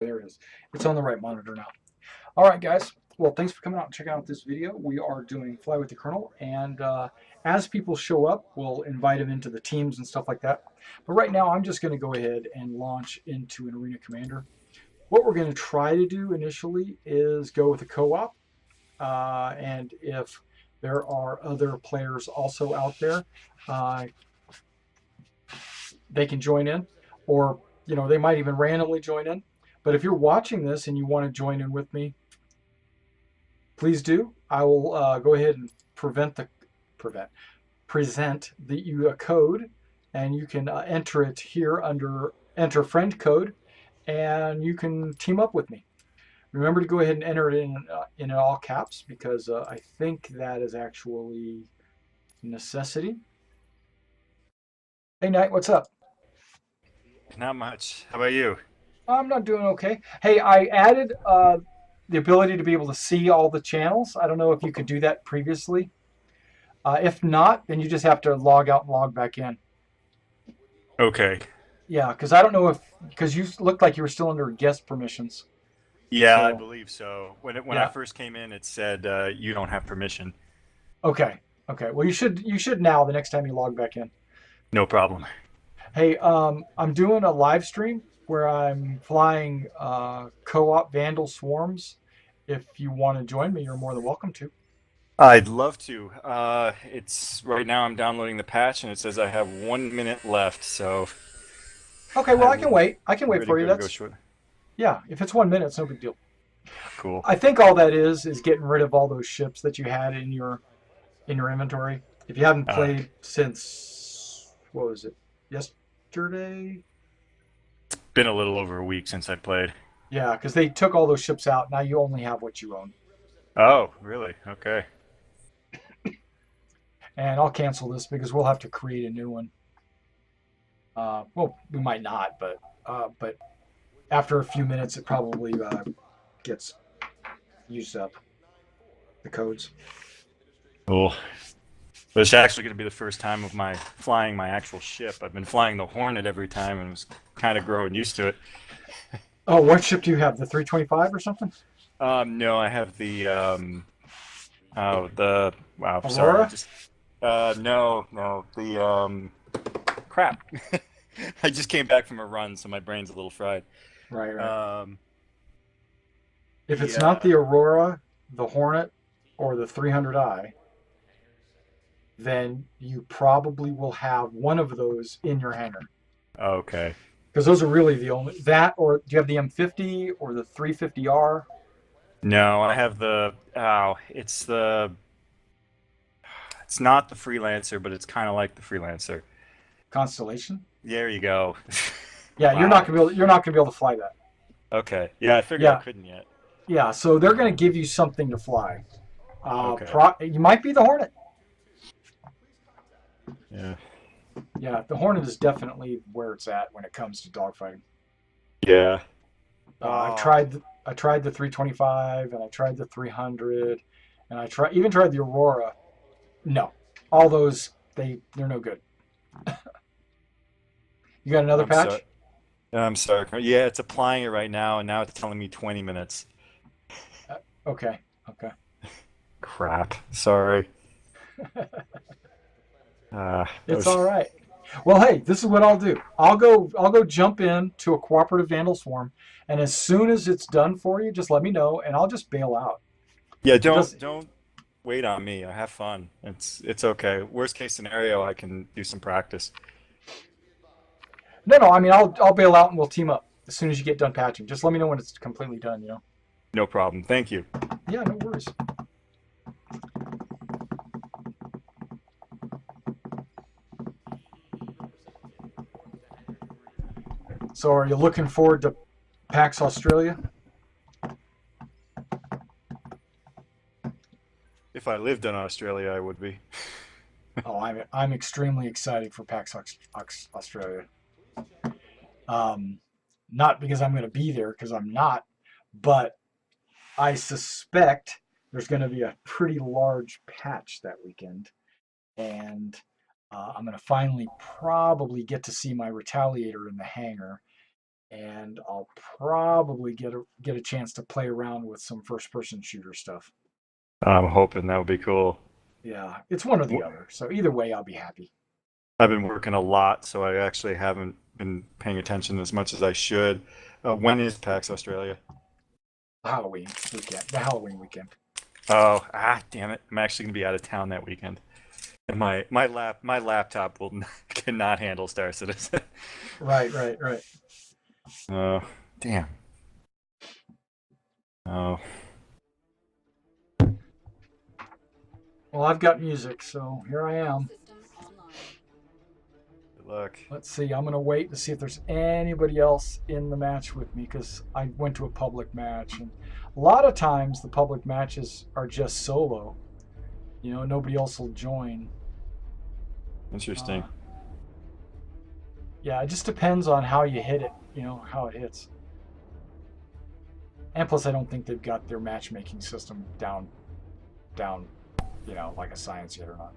There it is. It's on the right monitor now. All right, guys. Well, thanks for coming out and checking out this video. We are doing Fly with the Colonel, and as people show up, we'll invite them into the teams and stuff like that. But right now, I'm just going to go ahead and launch into an Arena Commander. What we're going to try to do initially is go with a co-op, and if there are other players also out there, uh, they can join in, or they might even randomly join in. But if you're watching this and you want to join in with me, please do. I will go ahead and present you a code, and you can enter it here under enter friend code, and you can team up with me. Remember to go ahead and enter it in all caps, because I think that is actually necessity. Hey, Knight, what's up? Not much. How about you? I'm not doing okay. Hey, I added the ability to be able to see all the channels. I don't know if you could do that previously. If not, then you just have to log out and log back in. Okay. Yeah, because I don't know because you looked like you were still under guest permissions. Yeah, I So, believe so. When I yeah. first came in, it said you don't have permission. Okay. Okay. Well, you should now the next time you log back in. No problem. Hey, I'm doing a live stream where I'm flying co-op Vandal Swarms. If you want to join me, you're more than welcome to. I'd love to. It's right now I'm downloading the patch and it says I have 1 minute left, so Okay. Well, I I can will wait. I can be wait ready to for you. go That's short. Yeah. If it's 1 minute, it's no big deal. Cool. I think all that is getting rid of all those ships that you had in your inventory. If you haven't Uh, played since, what was it, yesterday? been a little over a week since I played. Yeah, because they took all those ships out. Now you only have what you own. Oh, really? Okay. And I'll cancel this because we'll have to create a new one. Well, we might not, but after a few minutes, it probably gets used up, the codes. Cool. But it's actually going to be the first time of my flying my actual ship. I've been flying the Hornet every time and was kind of growing used to it. Oh, what ship do you have? The 325 or something? No, I have the wow, sorry, Aurora? just no, no, the crap. I just came back from a run, so my brain's a little fried. Right, right. Um, If the it's not the Aurora, the Hornet, or the 300i, then you probably will have one of those in your hangar. okay. Because those are really the only that, or do you have the M50 or the 350R No, I have it's not the freelancer, but it's kind of like the freelancer. Constellation? There you go. Yeah, Wow. you're not gonna be able to fly that. Okay. Yeah, I figured I Yeah, couldn't yet. yeah. So they're gonna give you something to fly. Okay. You might be the Hornet. Yeah. Yeah, the Hornet is definitely where it's at when it comes to dogfighting. Yeah. I've Oh. tried the 325 and I tried the 300 and even tried the Aurora. No, all those they're no good. You got another I'm sorry. patch? I'm sorry. Yeah, it's applying it right now, and now it's telling me 20 minutes. Okay, okay. Crap. Sorry. That It's was. all right. Well, hey, this is what I'll do. I'll go jump in to a cooperative vandal swarm, and as soon as it's done for you, just let me know, and I'll just bail out. Yeah, It does. don't wait on me. I have fun. It's okay. Worst case scenario, I can do some practice. No, no. I mean, I'll bail out and we'll team up as soon as you get done patching. Just let me know when it's completely done. No problem. Thank you. Yeah, no worries. So, are you looking forward to PAX Australia? If I lived in Australia, I would be. Oh, I'm extremely excited for PAX Australia. Um, Not because I'm going to be there, because I'm not, but I suspect there's going to be a pretty large patch that weekend, and I'm going to finally probably get to see my Retaliator in the hangar. and I'll probably get a chance to play around with some first person shooter stuff. I'm hoping that would be cool. Yeah, it's one or the Wh- other. So either way, I'll be happy. I've been working a lot, so I actually haven't been paying attention as much as I should. When is PAX Australia? Halloween weekend, the Halloween weekend. Oh, damn it! I'm actually gonna be out of town that weekend, and my laptop will cannot handle Star Citizen. Right, right, right. Oh, damn. Oh, Well, I've got music, so here I am. good luck. Let's see. I'm gonna wait to see if there's anybody else in the match with me because I went to a public match, and a lot of times the public matches are just solo. You know, nobody else will join. Interesting. Uh, yeah, it just depends on how you hit it. You know how it hits. And plus, I don't think they've got their matchmaking system down. You know, like a science yet or not.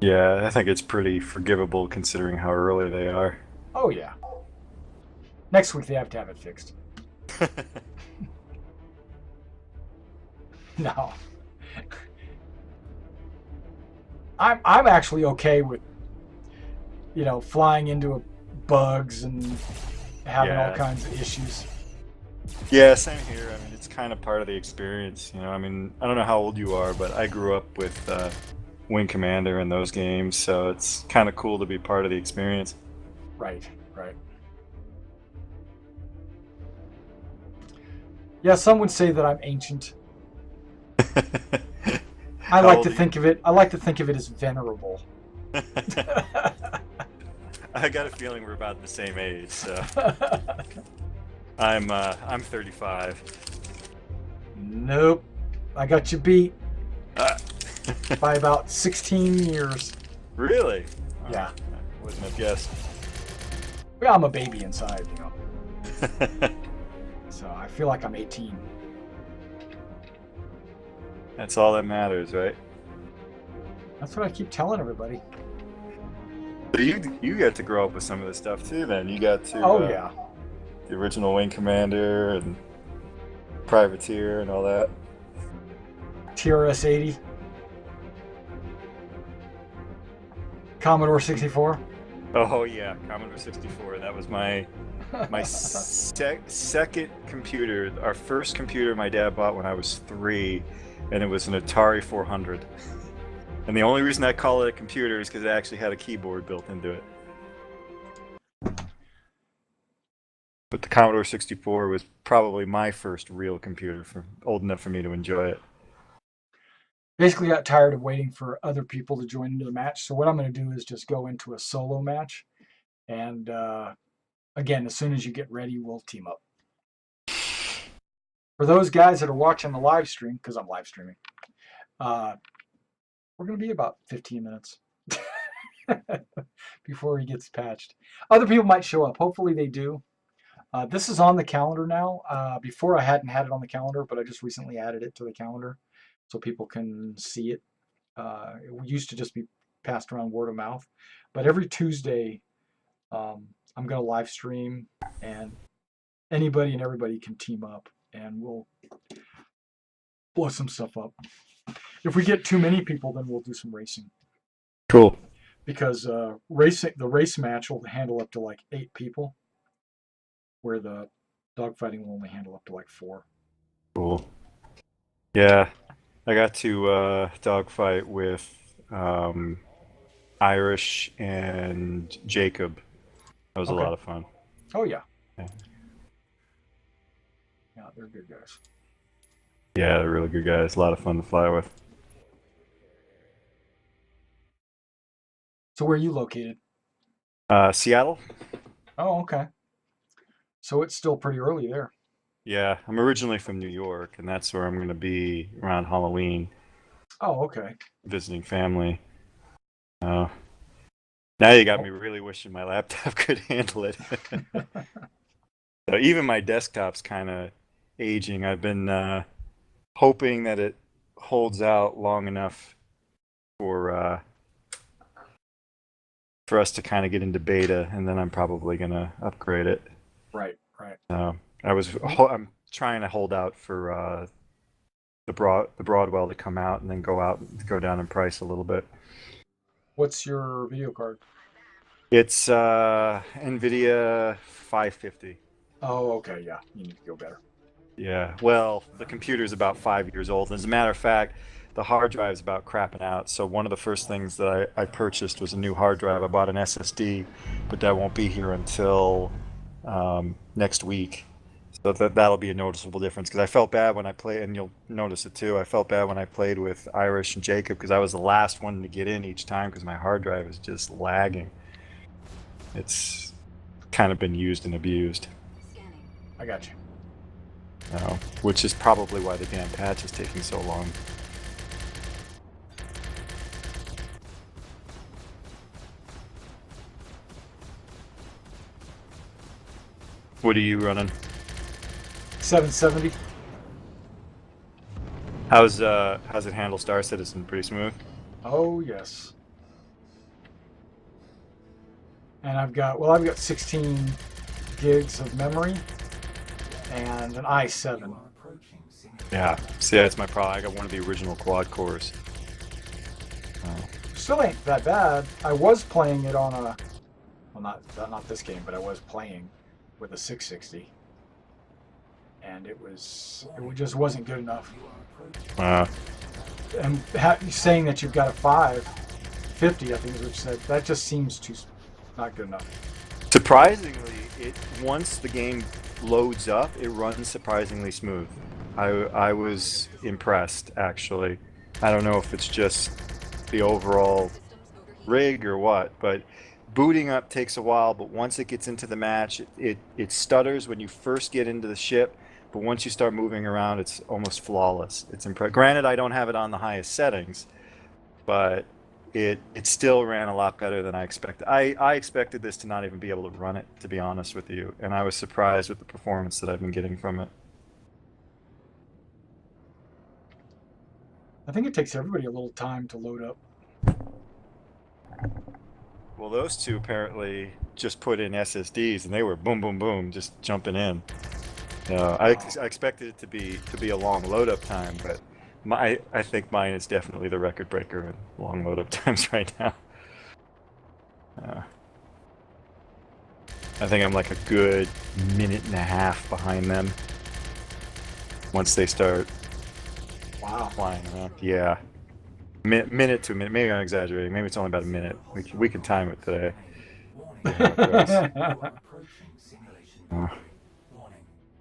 Yeah, I think it's pretty forgivable considering how early they are. Oh yeah. Next week they have to have it fixed. No. I'm actually okay with flying into bugs and having all Yeah. kinds of issues. Yeah, same here. I mean, it's kind of part of the experience, you know. I mean, I don't know how old you are, but I grew up with Wing Commander in those games, so it's kind of cool to be part of the experience. Right, right. Yeah, some would say that I'm ancient. I How like old to are you? think of it. I like to think of it as venerable. I got a feeling we're about the same age, so I'm 35. Nope. I got you beat Uh, by about 16 years. really? Oh, Yeah. I wouldn't have guessed. Well, I'm a baby inside, So I feel like I'm 18. That's all that matters, right? That's what I keep telling everybody. So you got to grow up with some of this stuff too. Then you got to Oh yeah. the original Wing Commander and Privateer and all that. TRS 80. Commodore 64. Oh yeah, Commodore 64. That was my second computer. Our first computer my dad bought when I was 3, and it was an Atari 400. And the only reason I call it a computer is because it actually had a keyboard built into it. But the Commodore 64 was probably my first real computer, old enough for me to enjoy it. Basically got tired of waiting for other people to join into the match. So what I'm going to do is just go into a solo match. And again, as soon as you get ready, we'll team up. For those guys that are watching the live stream, because I'm live streaming, we're going to be about 15 minutes before he gets patched. Other people might show up. Hopefully they do. This is on the calendar now. Before I hadn't had it on the calendar, but I just recently added it to the calendar so people can see it. It used to just be passed around word of mouth. But every Tuesday, I'm going to live stream, and anybody and everybody can team up, and we'll blow some stuff up. If we get too many people, then we'll do some racing. Cool. Because the race match will handle up to like 8 people, where the dogfighting will only handle up to like 4. Cool. Yeah, I got to dogfight with Irish and Jacob. That was a Okay. lot of fun. Oh yeah. Yeah. Yeah, they're good guys. Yeah, they're really good guys. A lot of fun to fly with. So where are you located? Seattle? Oh, okay. So it's still pretty early there. Yeah, I'm originally from New York, and that's where I'm going to be around Halloween, Oh, okay. visiting family. Uh, now you got Oh. me really wishing my laptop could handle it. So even my desktop's kind of aging. I've been hoping that it holds out long enough for us to kind of get into beta, and then I'm probably gonna upgrade it. Right, Right. I'm trying to hold out for the Broadwell to come out and then go down in price a little bit. What's your video card? It's NVIDIA 550. Oh, okay. Yeah, you need to go better. Yeah, well, the computer's about 5 years old. As a matter of fact, the hard drive's about crapping out. So one of the first things that I purchased was a new hard drive. I bought an SSD, but that won't be here until next week. So that'll be a noticeable difference. Because I felt bad when I played, and you'll notice it too. I felt bad when I played with Irish and Jacob because I was the last one to get in each time because my hard drive is just lagging. It's kind of been used and abused. I got you. Which is probably why the damn patch is taking so long. What are you running? 770. How's it handle Star Citizen? Pretty smooth? Oh, yes. And I've got 16 gigs of memory and an i7. Yeah. See, that's my problem. I got one of the original quad cores. Still ain't that bad. I was playing it on a, well, not this game, but I was playing with a 660, and it just wasn't good enough. And saying that you've got a 550, I think is what you said. That just seems too not good enough. Surprisingly, once the game loads up, it runs surprisingly smooth. I was impressed, actually. I don't know if it's just the overall rig or what, but booting up takes a while, but once it gets into the match, it stutters when you first get into the ship, but once you start moving around, it's almost flawless. It's Granted, I don't have it on the highest settings, but it still ran a lot better than I expected. I expected this to not even be able to run it, to be honest with you, and I was surprised with the performance that I've been getting from it. I think it takes everybody a little time to load up. Well, those two apparently just put in SSDs, and they were boom, boom, boom, just jumping in. I expected it to be a long load up time, but I think mine is definitely the record breaker in long load up times right now. I think I'm like a good minute and a half behind them once they start flying around. Yeah. Minute to a minute. Maybe I'm exaggerating. Maybe it's only about a minute. We can time it today.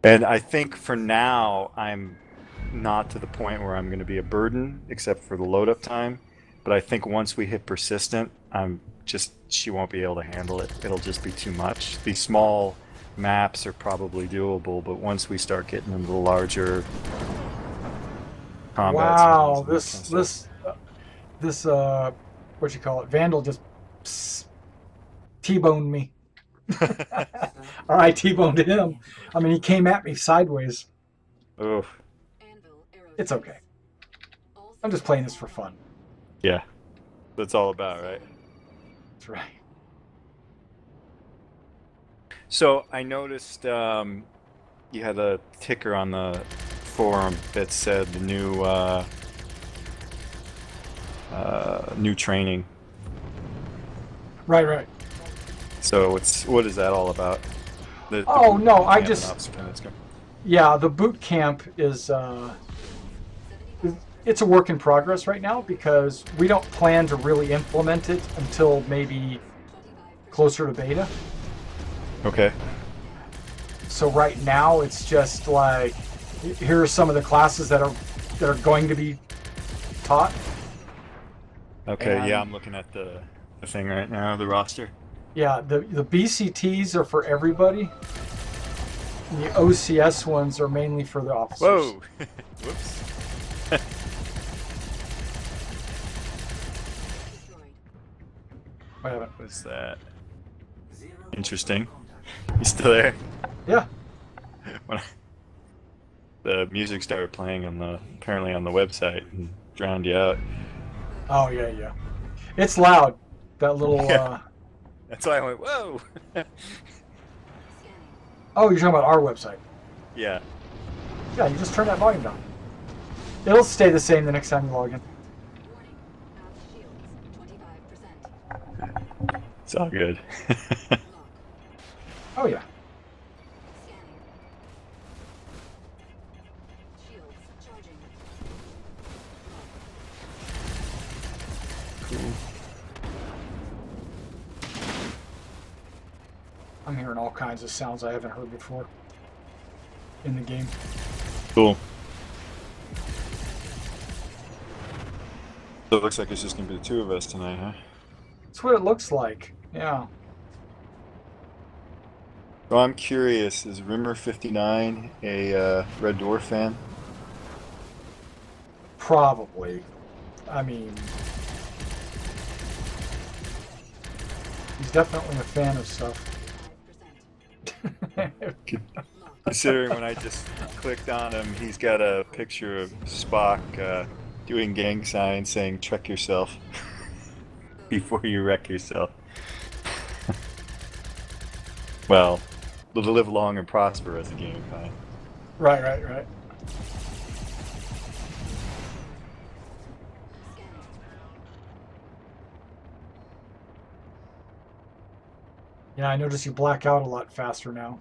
And I think for now, I'm not to the point where I'm going to be a burden, except for the load up time. But I think once we hit persistent, she won't be able to handle it. It'll just be too much. These small maps are probably doable, but once we start getting into the larger combat. Wow, this what you call it? Vandal just T-boned me. Or I T-boned him. I mean, he came at me sideways. Oof. It's okay. I'm just playing this for fun. Yeah. That's all about, right? That's right. So I noticed you had a ticker on the forum that said the new training. Right. So what is that all about? The the boot camp is it's a work in progress right now because we don't plan to really implement it until maybe closer to beta. Okay. So right now it's just like, here are some of the classes that are going to be taught. Okay, yeah, I'm looking at the thing right now, the roster. Yeah, the BCTs are for everybody. And the OCS ones are mainly for the officers. Whoa! Whoops. What happened? What's that? Interesting. You still there? Yeah. When the music started playing apparently on the website and drowned you out. Oh yeah. It's loud. That little Yeah. That's why I went, whoa! Oh, you're talking about our website. Yeah. Yeah, you just turn that volume down. It'll stay the same the next time you log in. Warning. Nav shields 25%. It's all good. Lock. Oh yeah. Scanning. Shields charging. Cool. I'm hearing all kinds of sounds I haven't heard before in the game. Cool. So it looks like it's just gonna be the two of us tonight, huh? That's what it looks like. Yeah. So I'm curious, is Rimmer59 a Red Dwarf fan? Probably. I mean, he's definitely a fan of stuff. 5%. Lock. Considering when I just clicked on him, he's got a picture of Spock doing gang signs saying "Check yourself" before you wreck yourself. Well, to live long and prosper as a game kind. Right. Scanning. Yeah, I notice you black out a lot faster now,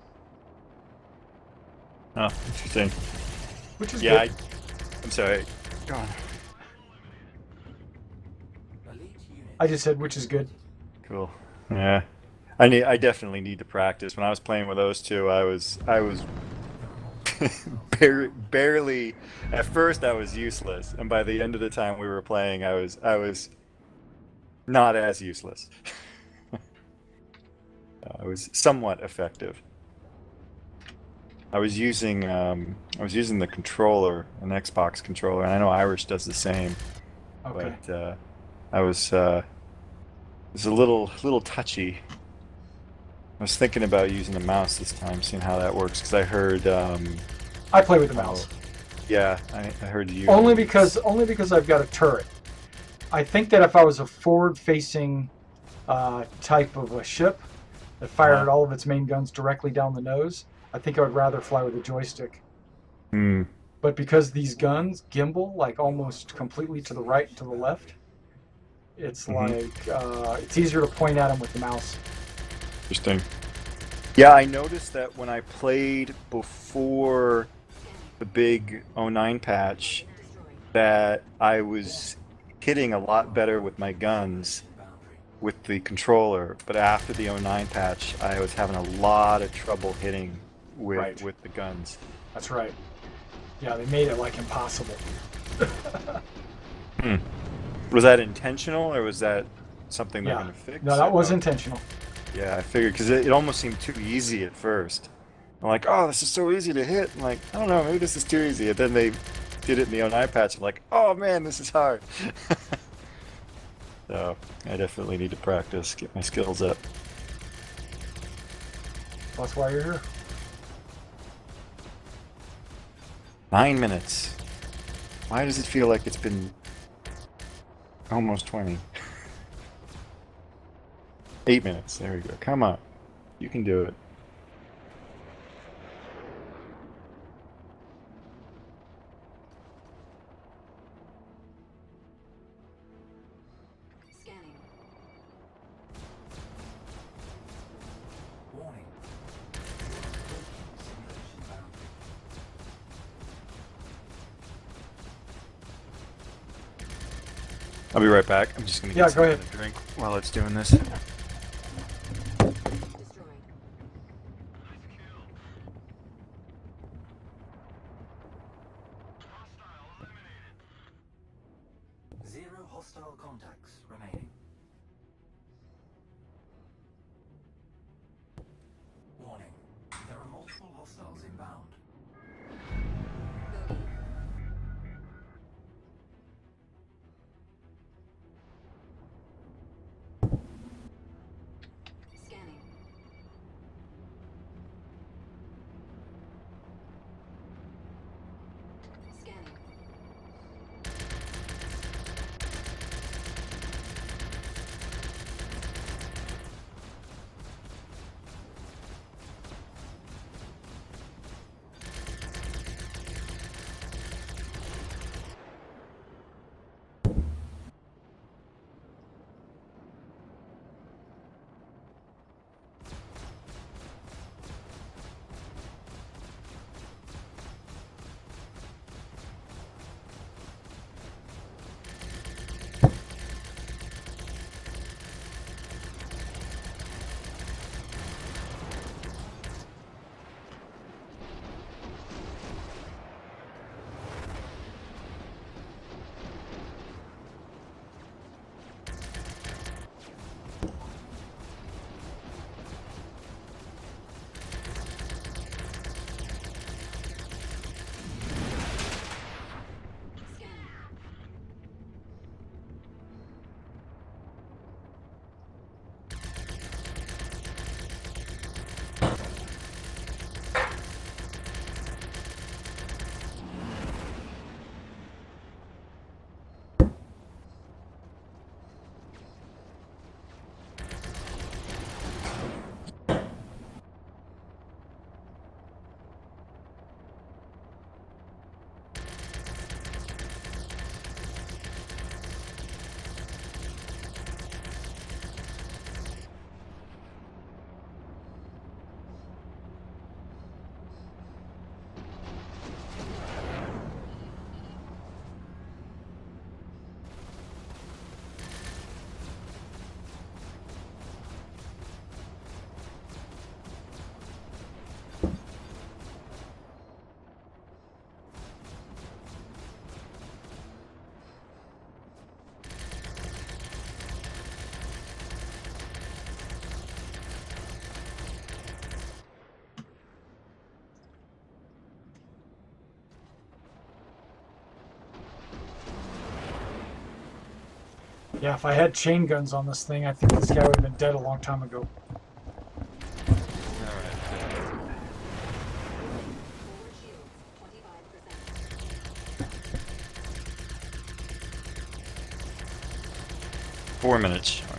Oh, interesting. which is Yeah, good. I'm sorry. Go on. I just said which is good. Cool. Yeah. I definitely need to practice. When I was playing with those two, I was barely at first I was useless, and by the end of the time we were playing, I was not as useless. I was somewhat effective. I was using the controller, an Xbox controller, and I know Irish does the same. Okay. But I was it was a little touchy. I was thinking about using the mouse this time, seeing how that works, because I heard I play with the mouse. yeah, I heard you Only because I've got a turret. I think that if I was a forward-facing type of a ship that fired all of its main guns directly down the nose, I think I would rather fly with a joystick. Hmm. But because these guns gimbal like almost completely to the right and to the left, it's like it's easier to point at them with the mouse. Interesting. Yeah, I noticed that when I played before the big '09 patch, that I was hitting a lot better with my guns with the controller, but after the '09 patch, I was having a lot of trouble hitting Right. with the guns. That's right. Yeah, they made it like impossible. Hmm. Was that intentional, or was that something they're Yeah. going to fix? No, that was Oh, intentional. yeah, I figured, because it almost seemed too easy at first. I'm like, oh, this is so easy to hit. I'm like, I don't know, maybe this is too easy. And then they did it in the '09 patch. I'm like, oh man, this is hard. So I definitely need to practice, get my skills up. That's why you're here. 9 minutes. Why does it feel like it's been almost 20? 8 minutes. There we go. Come on. You can do it. Scanning. Warning. Simulation boundary. I'll be right back. I'm just going to Yeah, get go something ahead. to drink while it's doing this. Destroyed. Zero hostile contacts remaining. Warning. There are multiple hostiles inbound. Bogey. Scanning. Scanning. Yeah, if I had chain guns on this thing, I think this guy would have been dead a long time ago. Alright. Forward shields, 25%. 4 minutes. Shields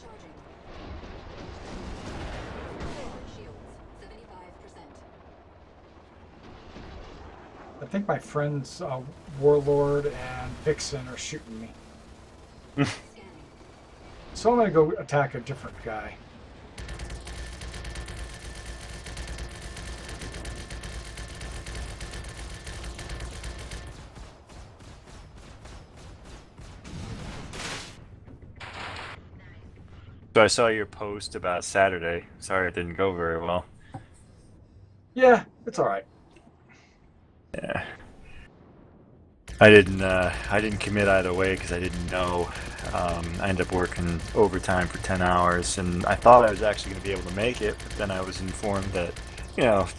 charging. Forward shields, 75%. I think my friends Warlord and Vixen are shooting me. Scanning. So I'm going to go attack a different guy. So I saw your post about Saturday. Sorry it didn't go very well. Yeah, it's all right. Yeah. I didn't commit either way because I didn't know. I ended up working overtime for 10 hours, and I thought I was actually going to be able to make it, but then I was informed that,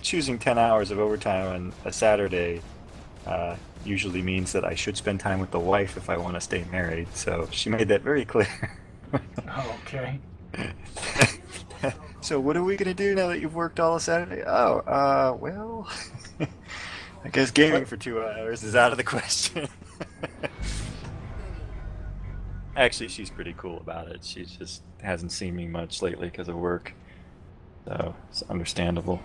choosing 10 hours of overtime on a Saturday usually means that I should spend time with the wife if I want to stay married. So she made that very clear. Oh, okay. So what are we going to do now that you've worked all of Saturday? Oh, well, I guess gaming for 2 hours is out of the question. Actually, she's pretty cool about it. She just hasn't seen me much lately because of work. So it's understandable.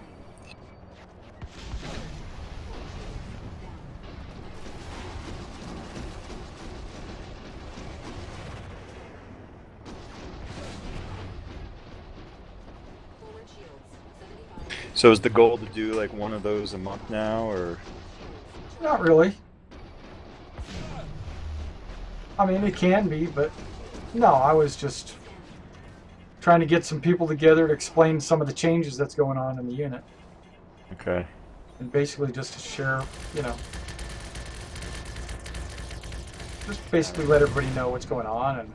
Forward shields, 75%. So is the goal to do like one of those a month now, or? Not really. I mean, it can be, but no, I was just trying to get some people together to explain some of the changes that's going on in the unit. Okay. And basically just to share, just basically let everybody know what's going on and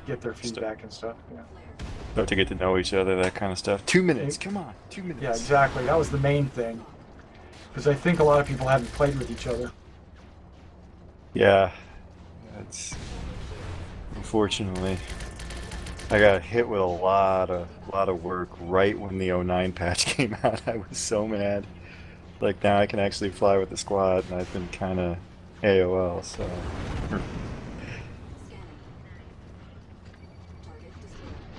get their feedback and stuff. Yeah, So to get to know each other, that kind of stuff. 2 minutes. Come on, 2 minutes. yeah, exactly. That was the main thing. Because I think a lot of people haven't played with each other. Yeah. That's unfortunately. I got hit with a lot of work right when the 09 patch came out. I was so mad. Like now I can actually fly with the squad, and I've been kind of AOL. So Scanning. Target destroyed.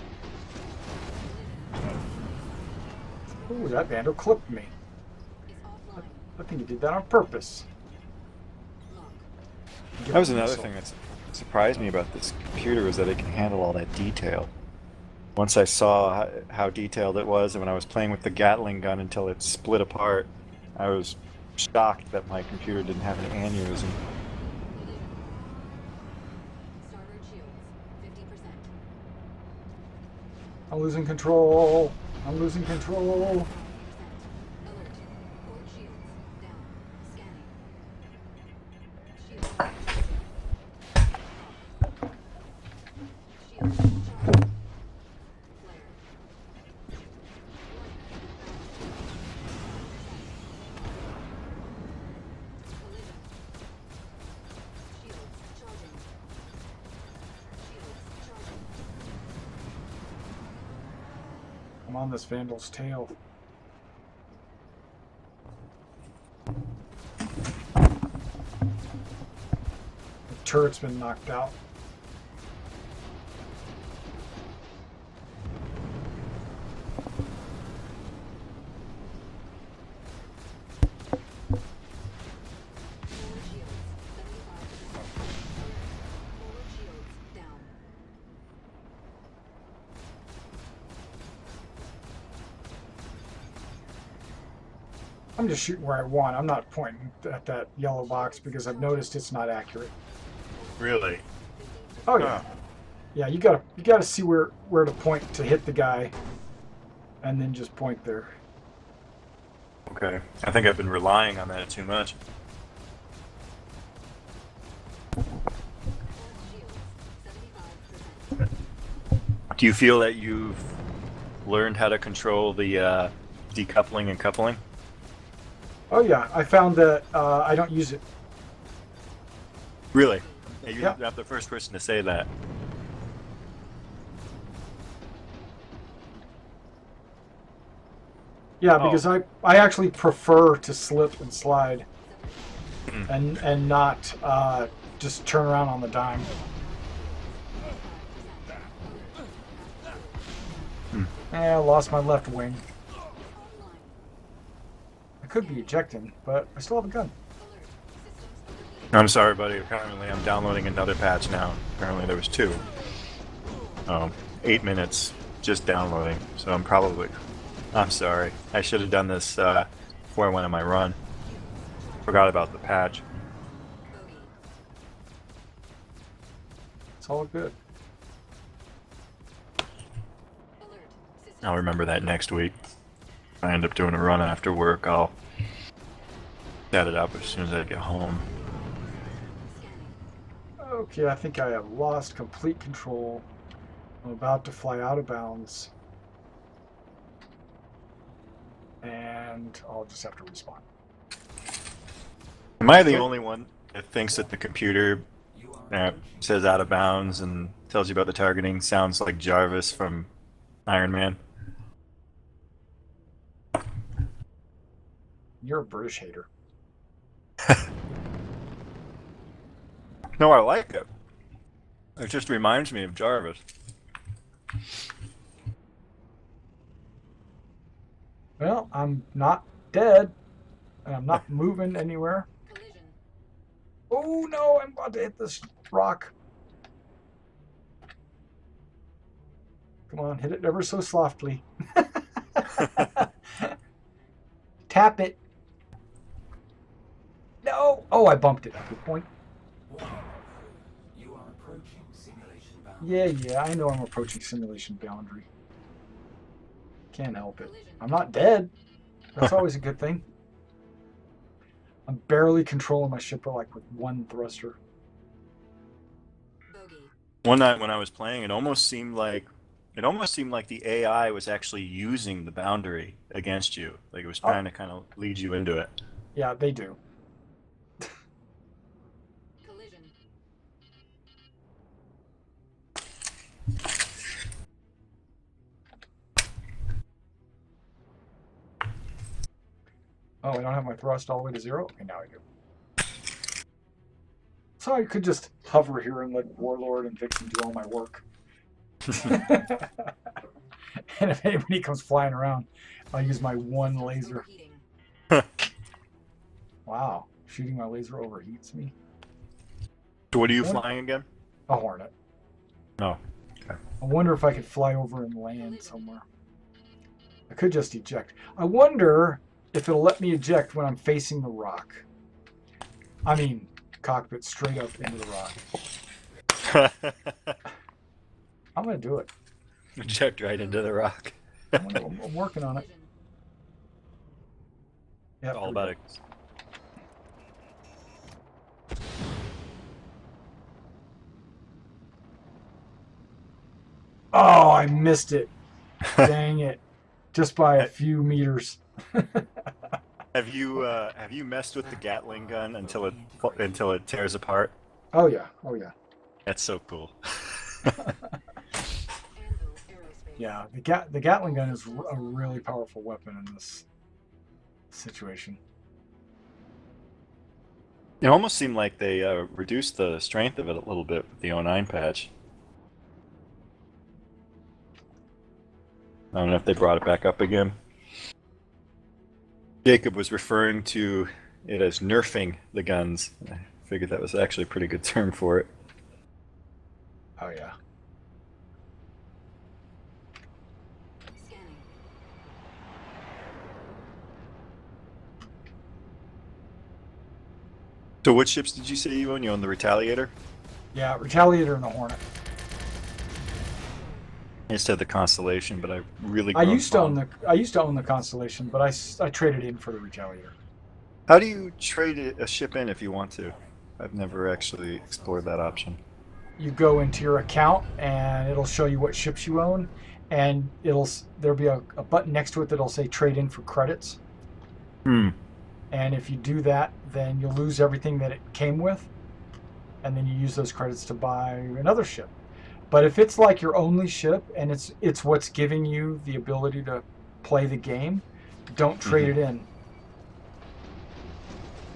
Ooh, that vandal clipped me. Is offline. I think he did that on purpose. Lock. Get that was the another missile. thing that surprised me about this computer was that it can handle all that detail. Once I saw how detailed it was, and when I was playing with the Gatling gun until it split apart, I was shocked that my computer didn't have an aneurysm. Starboard shields, 50%. I'm losing control. I'm losing control. 5%. Alert. Port shields down. Scanning. Shields. Shields charged. Flare. Collision. Shields charging. Shields charging. I'm on this vandal's tail. The turret's been knocked out. Forward shields, 75%. Forward shields down. I'm just shooting where I want. I'm not pointing at that yellow box because I've noticed it's not accurate. Really? Oh yeah. Yeah, you gotta see where to point to hit the guy, and then just point there. Okay. I think I've been relying on that too much. Forward shields, 75%. Do you feel that you've learned how to control the decoupling and coupling? Oh yeah, I found that I don't use it. Really? Yeah, you're Yeah. not the first person to say that. Yeah, Oh. because I actually prefer to slip and slide Hmm. and not just turn around on the dime. I lost my left wing. Online. I could be ejecting, but I still have a gun. Alert. Systems overheating. I'm sorry, buddy. Apparently, I'm downloading another patch now. Apparently, there was 2. 8 minutes just downloading. So I'm sorry. I should have done this before I went on my run. Forgot about the patch. Bogey. It's all good. Alert. Systems I'll remember that next week. If I end up doing a run after work, I'll set it up as soon as I get home. scanning. Okay, I think I have lost complete control. I'm about to fly out of bounds. And I'll just have to respawn. Am I the only one that thinks that the computer You are says out of bounds and tells you about the targeting sounds like Jarvis from Iron Man? You're a British hater. No, I like it. It just reminds me of Jarvis. Well, I'm not dead, and I'm not moving anywhere. Collision. Oh no, I'm about to hit this rock. Come on, hit it ever so softly. Tap it. No! Oh, I bumped it. Good point. warning. You are approaching simulation boundary. Yeah, I know I'm approaching simulation boundary. Can't help it. Collision. I'm not dead. That's always a good thing. I'm barely controlling my ship like with one thruster. Bogey. One night when I was playing, it almost seemed like the AI was actually using the boundary against you. Like it was trying to kind of lead you into it. Yeah, they do. Collision. Oh, I don't have my thrust all the way to 0? Okay, now I do. So I could just hover here and let Warlord and Vixen do all my work. And if anybody comes flying around, I'll use my one laser. Overheating. Wow, shooting my laser overheats me. So what are you What? flying again? A Hornet. No. I wonder if I could fly over and land somewhere. I could just eject. I wonder if it'll let me eject when I'm facing the rock. I mean, cockpit straight up into the rock. I'm gonna do it. Eject right into the rock. I'm working on it. Collision. Yeah, All about it. Oh, I missed it. Dang it. Just by a few meters. Have you messed with the Gatling gun until it tears apart? Oh yeah. Oh yeah. That's so cool. Anvil Aerospace. Yeah. The Gatling gun is a really powerful weapon in this situation. It almost seemed like they reduced the strength of it a little bit with the 09 patch. I don't know if they brought it back up again. Jacob was referring to it as nerfing the guns. I figured that was actually a pretty good term for it. Oh yeah. Scanning. So what ships did you say you own? You own the Retaliator? Yeah. Retaliator and the Hornet. I just had the Constellation, but I really I grown used to own fond. the Constellation, but I traded in for the Retaliator. How do you trade a ship in if you want to? I've never actually explored that option. you go into your account and it'll show you what ships you own, and there'll be a button next to it that'll say trade in for credits. Hmm. And if you do that, then you'll lose everything that it came with, and then you use those credits to buy another ship. But if it's like your only ship and it's what's giving you the ability to play the game, don't trade it in.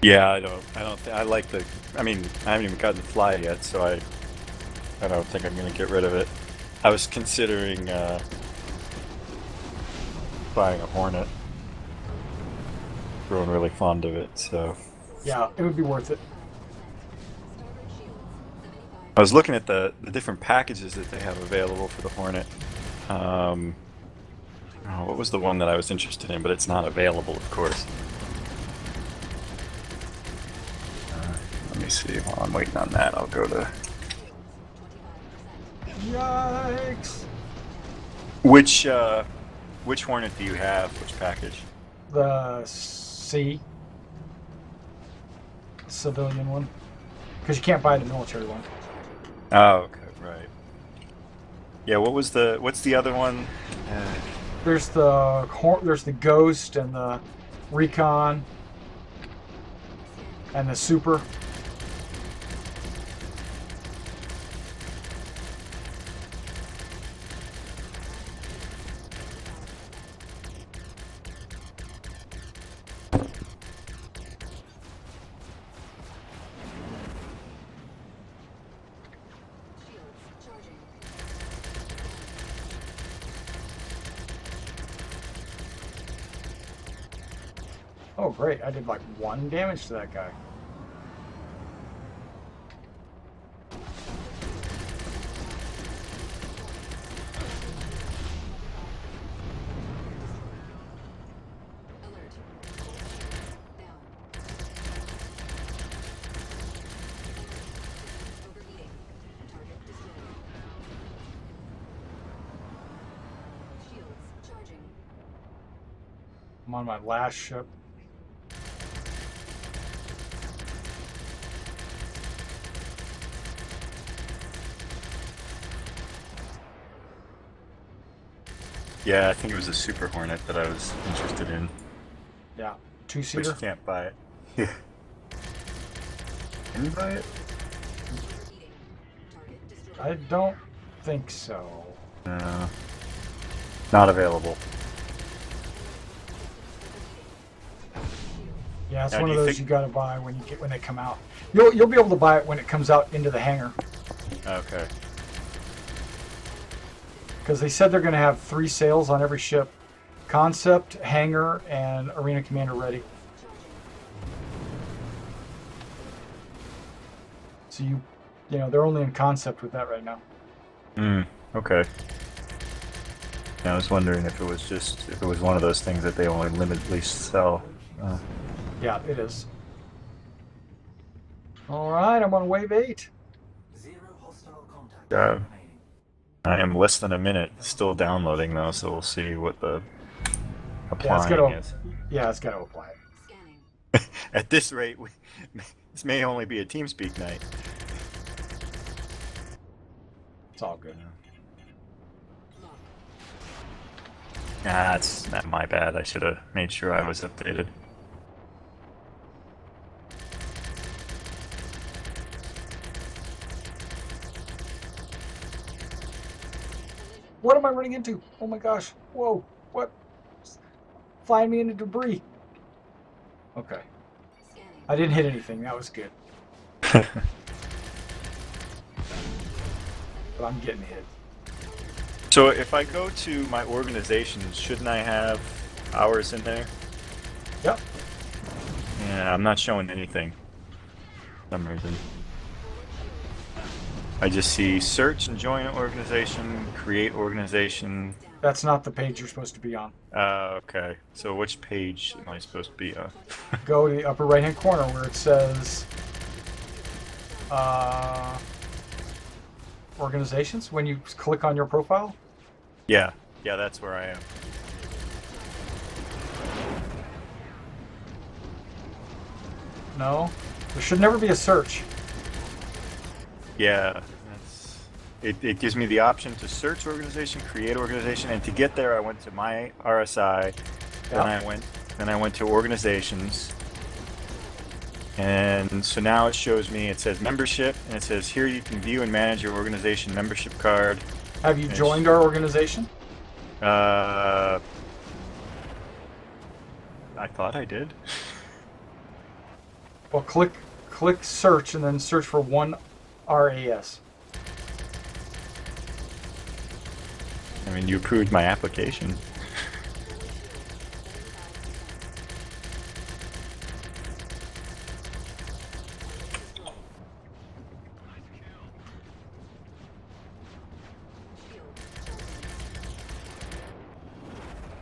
Yeah, I like the. I mean, I haven't even gotten to fly yet, so I don't think I'm gonna get rid of it. I was considering buying a Hornet. Growing really fond of it, so. Yeah, it would be worth it. Starboard shields, 75. I was looking at the different packages that they have available for the Hornet. Oh, what was the one that I was interested in, but it's not available, of course. Let me see. While I'm waiting on that, I'll go to 25%. Yikes! which Hornet do you have? Which package? The C civilian one, because you can't buy the military one. Oh, okay, right. Yeah, what's the other one? There's the Ghost and the Recon and the Super. Shields charging. Oh great, I did like 1 damage to that guy. Alert. Down. Overheating. Target destroyed. Shields charging. I'm on my last ship. Yeah, I think it was a Super Hornet that I was interested in, Yeah, but you two-seater. can't buy it. Yeah. Can you buy it? Overheating. Target destroyed. I don't think so. No. Not available. Yeah, it's Now, one do of you those think- you got to buy when they come out. You'll be able to buy it when it comes out into the hangar, Okay. because they said they're going to have 3 sales on every ship: concept, hangar, and arena commander ready. So you know they're only in concept with that right now. Okay. Yeah, I was wondering if it was one of those things that they only limitedly sell. Yeah, it is. All right, I'm on wave 8. Zero hostile contact Yeah. remaining. I am less than a minute still downloading though, so we'll see what the applying gonna- is. Yeah, it's got to apply it. Scanning. At this rate, this may only be a TeamSpeak night. It's all good. Lock. That's not my bad. I should have made sure I was updated. What am I running into? Oh my gosh! Whoa! What? Flying me into debris. Okay, Scanning. I didn't hit anything. That was good. But I'm getting hit. So if I go to my organizations, shouldn't I have hours in there? Yep. Yeah, I'm not showing anything. For some reason. I just see search and join organization, create organization. That's not the page you're supposed to be on. Okay. So which page am I supposed to be on? Go to the upper right-hand corner where it says organizations. When you click on your profile, Yeah, that's where I am. no, there should never be a search. Yeah, that's it gives me the option to search organization, create organization, and to get there, I went to my RSI. Yeah. Then I went to organizations. And so now it shows me, it says membership, and it says here you can view and manage your organization membership card. Have you Yes. joined our organization? I thought I did. Well, click search and then search for one RAS. I mean, you approved my application.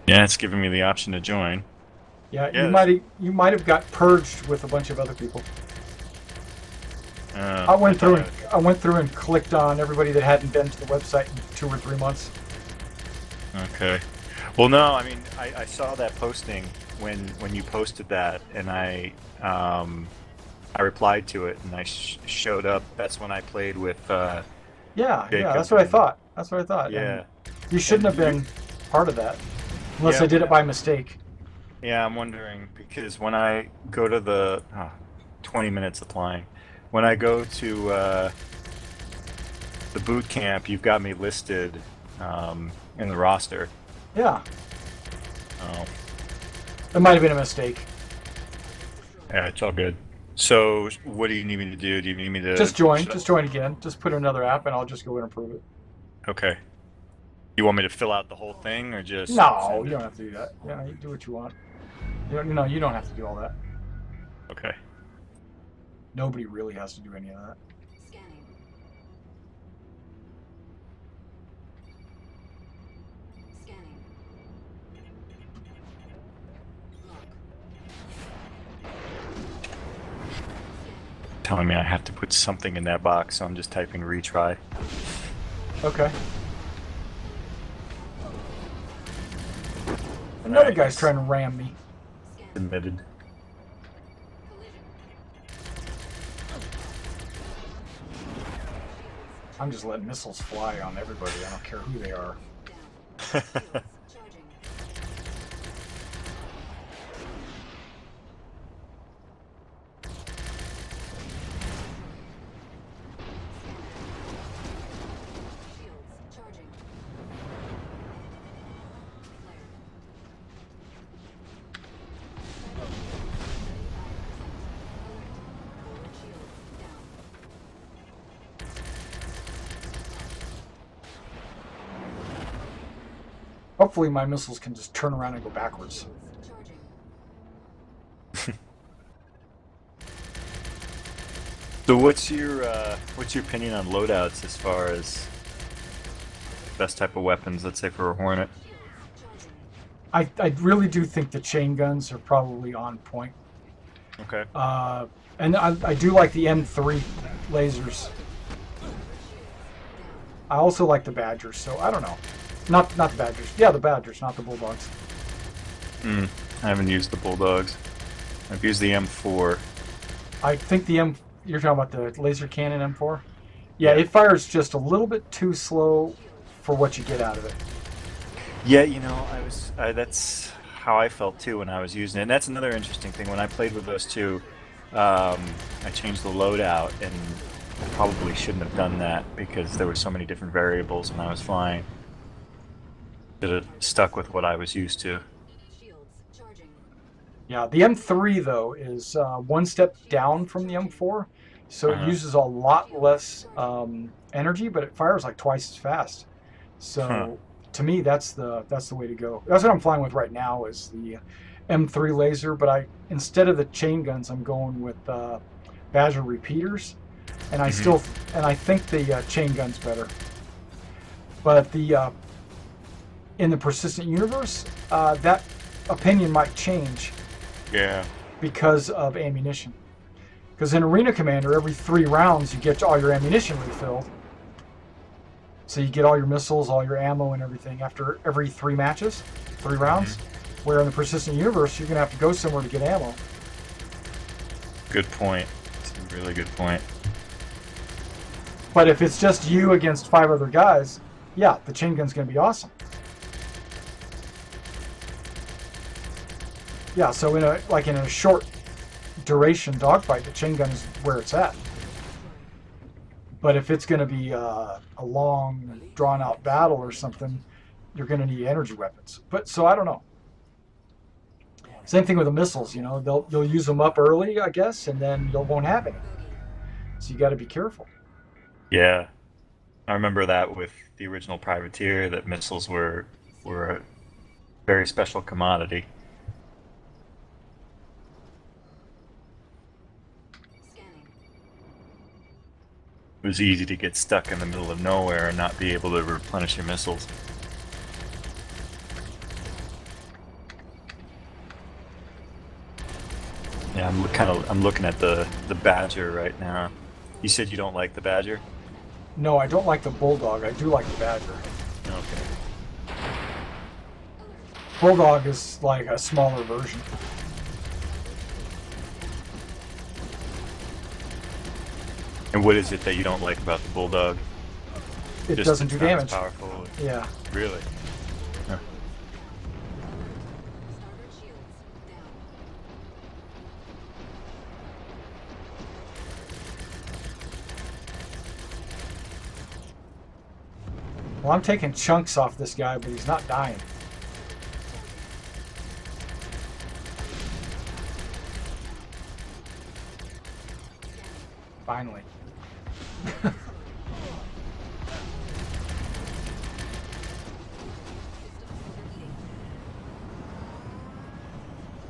Yeah, it's giving me the option to join. Yeah, Yeah, you might have got purged with a bunch of other people. Uh, I went through and clicked on everybody that hadn't been to the website in 2 or 3 months. Okay. Well, no, I mean, I saw that posting when you posted that, and I replied to it, and I showed up. That's when I played with. Yeah, Jacob that's what I and- thought. That's what I thought. Yeah. And you shouldn't have been part of that, unless Yeah, I did but- it by mistake. Yeah, I'm wondering because when I go to the 20 minutes applying, when I go to the boot camp, you've got me listed in the roster. Yeah, Oh, it might have been a mistake. yeah, it's all good. So, what do you need me to do? Do you need me to Just join. should I- Just join again. Just put another app, and I'll just go in and approve it. Okay. You want me to fill out the whole thing, or just No, send you it? don't have to do that. Yeah, you do what you want. You don't have to do all that. Okay. Nobody really has to do any of that. Scanning. Scanning. Lock. Telling me I have to put something in that box, so I'm just typing retry. Okay. Another Alright. guy's trying to ram me. Scanning. Submitted. Collision. I'm just letting missiles fly on everybody. I don't care who they are. Down. Shields. Charging. Shields. Charging. Flare. Forward shield down. Hopefully my missiles can just turn around and go backwards. Charging. So what's your opinion on loadouts as far as best type of weapons? Let's say for a Hornet. Charging. I really do think the chain guns are probably on point. Okay. And I do like the M3 lasers. I also like the Badgers, so I don't know. Not the Badgers. Yeah, the Badgers, not the Bulldogs. I haven't used the Bulldogs. I've used the M4. I think you're talking about the laser cannon M4? Yeah, Yeah. it fires just a little bit too slow for what you get out of it. Yeah, you know, that's how I felt too when I was using it. And that's another interesting thing. When I played with those two, I changed the loadout, and I probably shouldn't have done that because there were so many different variables when I was flying. Should have stuck with what I was used to. Shields. Charging. Yeah, the M3 though is one step down from the M4, so it Uh-huh. uses a lot less energy, but it fires like twice as fast. So Huh. to me, that's the way to go. That's what I'm flying with right now is the M3 laser, but instead of the chain guns, I'm going with Badger repeaters, and I think the chain gun's better. But in the persistent universe, that opinion might change Yeah. because of ammunition. Because in Arena Commander, every 3 rounds you get all your ammunition refilled. So you get all your missiles, all your ammo, and everything after every 3 matches, 3 rounds. Where in the persistent universe, you're gonna have to go somewhere to get ammo. Good point. It's a really good point. But if it's just you against 5 other guys, yeah, the chain gun's going to be awesome. Yeah, so in a short duration dogfight, the chain gun is where it's at. But if it's going to be a long, drawn-out battle or something, you're going to need energy weapons. But so I don't know. Same thing with the missiles. You know, they'll use them up early, I guess, and then you won't have any. So you got to be careful. Yeah, I remember that with the original Privateer, that missiles were a very special commodity. Scanning. It was easy to get stuck in the middle of nowhere and not be able to replenish your missiles. Yeah, I'm looking at the Badger right now. You said you don't like the Badger? No, I don't like the Bulldog. I do like the Badger. Okay. Bulldog is like a smaller version. And what is it that you don't like about the Bulldog? It Just doesn't do it's not as damage. powerful. Yeah. Really? Huh. Starboard shields down. Well, I'm taking chunks off this guy, but he's not dying. Finally.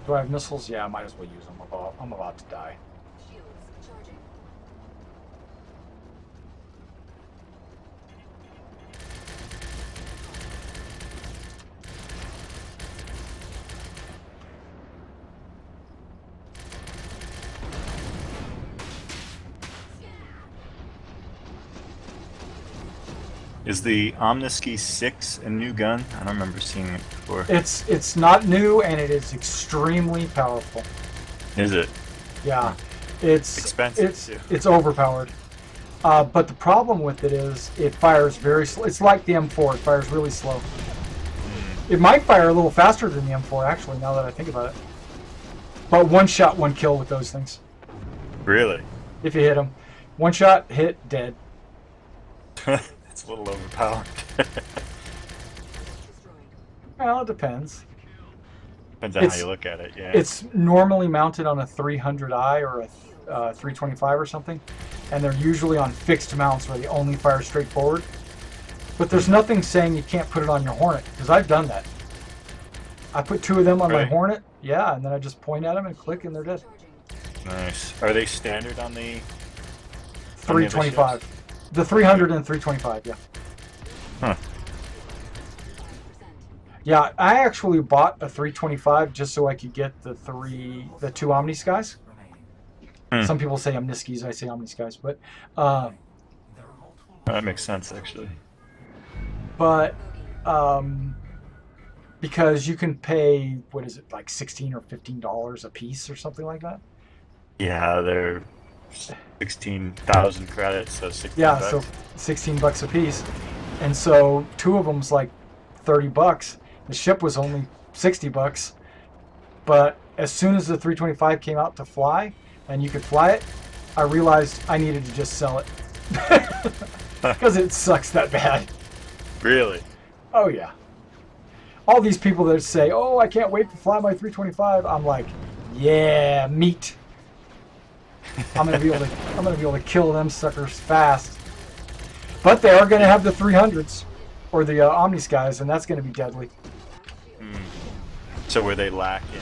Do I have missiles? Yeah, I might as well use them. I'm about to die. Shields charging. Is the Omniski 6 a new gun? I don't remember seeing it before. It's not new, and it is extremely powerful. Is it? Yeah, it's Expensive, too. It's overpowered. But the problem with it is it fires very slow. It's like the M4. It fires really slow. It might fire a little faster than the M4, actually, now that I think about it. But one shot, one kill with those things. Really? If you hit them. One shot, hit, dead. It's a little overpowered. Destroyed. Well, it depends. Depends on It's- how you look at it, yeah. It's normally mounted on a 300i or a 325 or something, and they're usually on fixed mounts where they only fire straight forward. But there's nothing saying you can't put it on your Hornet, because I've done that. I put 2 of them on my Really? Hornet, yeah, and then I just point at them and click, and they're dead. Charging. Nice. Are they standard on the... 325. The 300 and 325, yeah. Huh. 5%. Yeah, I actually bought a 325 just so I could get the 2 Omni Skies. Hmm. Some people say Omniskis, I say Omni Skies, but That makes sense, actually. because you can pay, what is it, like $16 or $15 a piece or something like that. Yeah, they're 16,000 credits, so 16 Yeah, bucks. so $16 a piece, and so 2 of them's like $30. The ship was only $60, but as soon as the 325 came out to fly, and you could fly it, I realized I needed to just sell it because it sucks that bad. Really? Oh yeah. All these people that say, "Oh, I can't wait to fly my 325," I'm like, "Yeah, meat." I'm gonna be able to kill them suckers fast. But they are gonna have the 300s or the Omni Skies, and that's gonna be deadly. So where they lack in...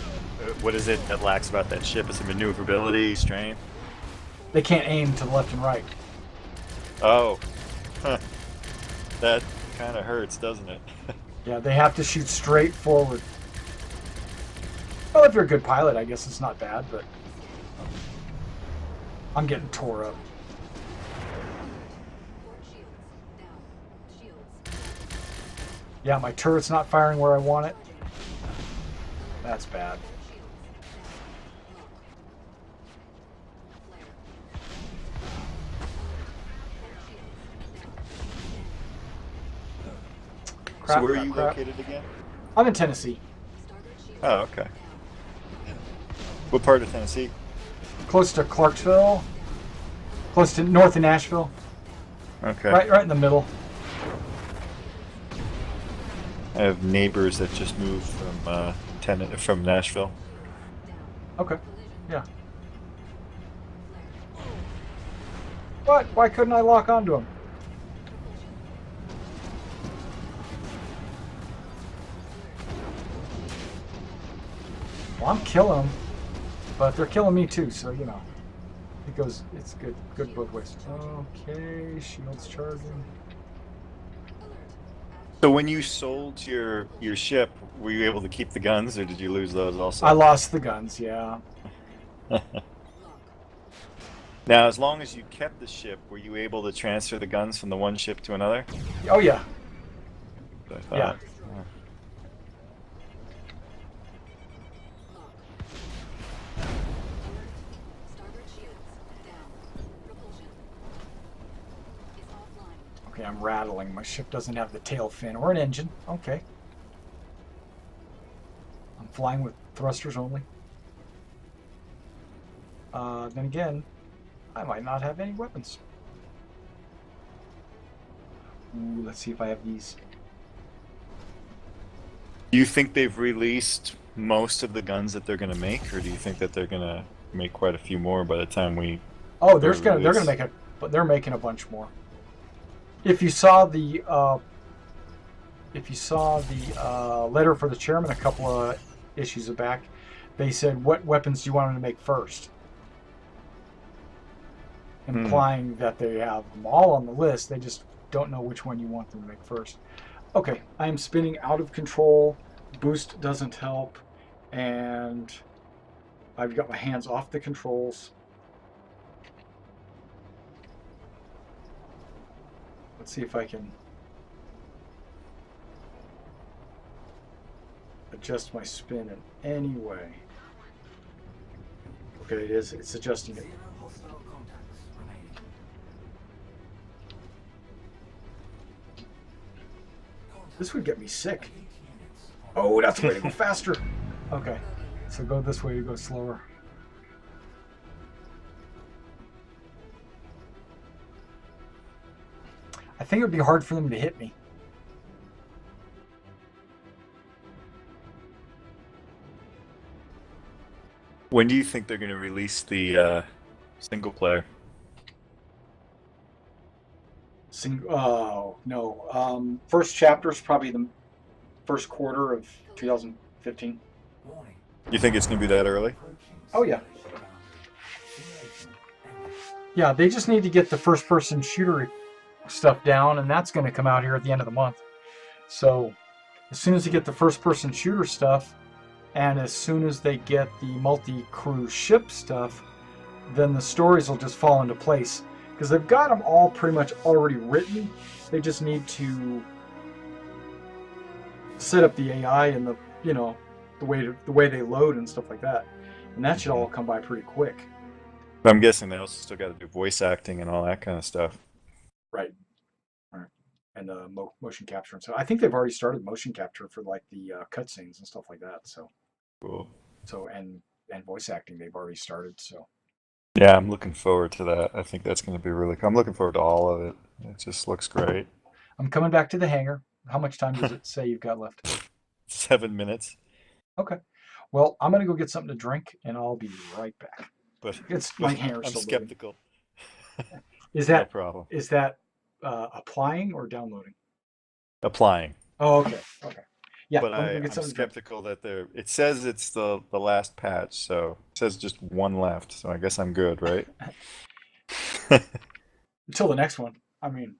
What is it that lacks about that ship? Is it maneuverability, strength? They can't aim to the left and right. Oh. Huh. That kind of hurts, doesn't it? Yeah, they have to shoot straight forward. Well, if you're a good pilot, I guess it's not bad, but I'm getting tore up. Port shields down. Shields. Yeah, my turret's not firing where I want it. That's bad. Crap, where are crap, you crap. located again? I'm in Tennessee, Starboard shields Oh, okay. down. What part of Tennessee? close to Clarksville, close to north of Nashville, Okay. right in the middle. I have neighbors that just moved from Nashville. Okay, Collision. yeah. Flare. What? Why couldn't I lock onto him? Well, I'm killing them, but they're killing me too. So you know, it's good both ways. Okay, shields charging. So when you sold your ship, were you able to keep the guns, or did you lose those also? I lost the guns. Yeah. Lock. Now, as long as you kept the ship, were you able to transfer the guns from the one ship to another? Oh yeah. I thought. Yeah. Lock. Starboard shields down. Propulsion is offline. Okay, I'm rattling. My ship doesn't have the tail fin or an engine. Okay. I'm flying with thrusters only. Then again, I might not have any weapons. Ooh, let's see if I have these. Do you think they've released most of the guns that they're going to make, or do you think that they're going to make quite a few more by the time we? Oh, They're they're gonna released. make but they're making a bunch more. If you saw the letter for the chairman a couple of issues back, they said, "What weapons do you want them to make first?" Implying that they have them all on the list. They just don't know which one you want them to make first. Okay, I am spinning out of control. Boost doesn't help, and I've got my hands off the controls. Let's see if I can adjust my spin in any way. Okay, it is. It's adjusting it. Zero hostile contacts remaining. This would get me sick. Elite units on Oh, that's the way to go faster. Okay, so go this way to go slower. I think it would be hard for them to hit me. When do you think they're going to release the single player? Oh, no. First chapter is probably the first quarter of 2015. warning. You think it's going to be that early? Approaching Oh, yeah. simulation boundary. Simulation ended. Yeah, they just need to get the first person shooter stuff down, and that's going to come out here at the end of the month. So as soon as they get the first person shooter stuff, and as soon as they get the multi-crew ship stuff, then the stories will just fall into place. Because they've got them all pretty much already written. They just need to set up the AI and the way they load and stuff like that. And that should all come by pretty quick. But I'm guessing they also still got to do voice acting and all that kind of stuff. Right. And motion capture. And so I think they've already started motion capture for like the cutscenes and stuff like that. So Cool. and voice acting they've already started. So Yeah, I'm looking forward to that. I think that's going to be really cool. I'm looking forward to all of it. It just looks great. I'm coming back to the hangar. How much time does it say you've got left? 7 minutes, Okay. Well, I'm gonna go get something to drink, and I'll be right back. but It's my I'm hangar's still loading. skeptical. Is No that problem. applying or downloading? Applying. Oh, okay. Okay. Yeah. But I'm gonna I'm get something to drink. skeptical that it says it's the last patch, so it says just one left, so I guess I'm good, right? Until the next one. I mean,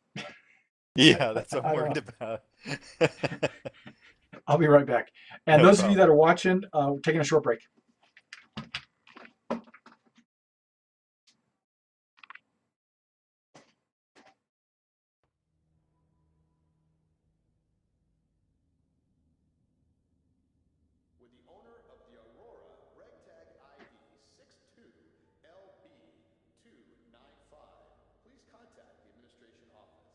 Yeah, that's what I I'm don't worried about. I'll be right back. And No those of you problem. that are watching, we're taking a short break. Would the owner of the Aurora RegTag ID 62LB295 please contact the administration office?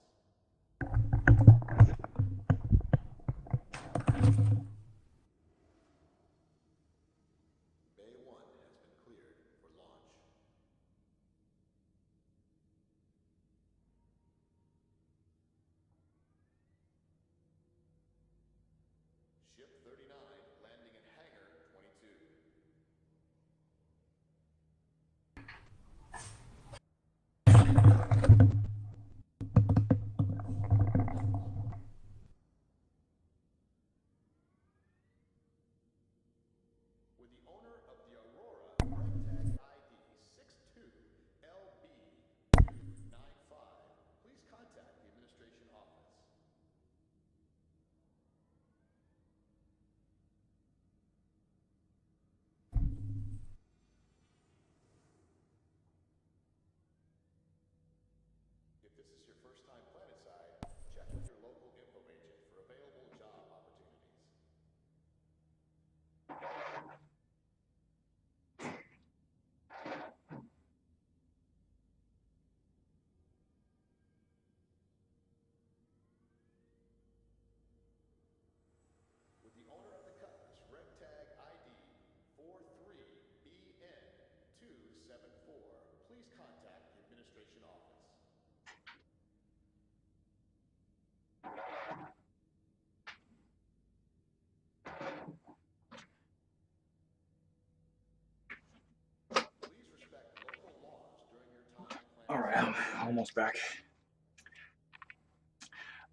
almost back.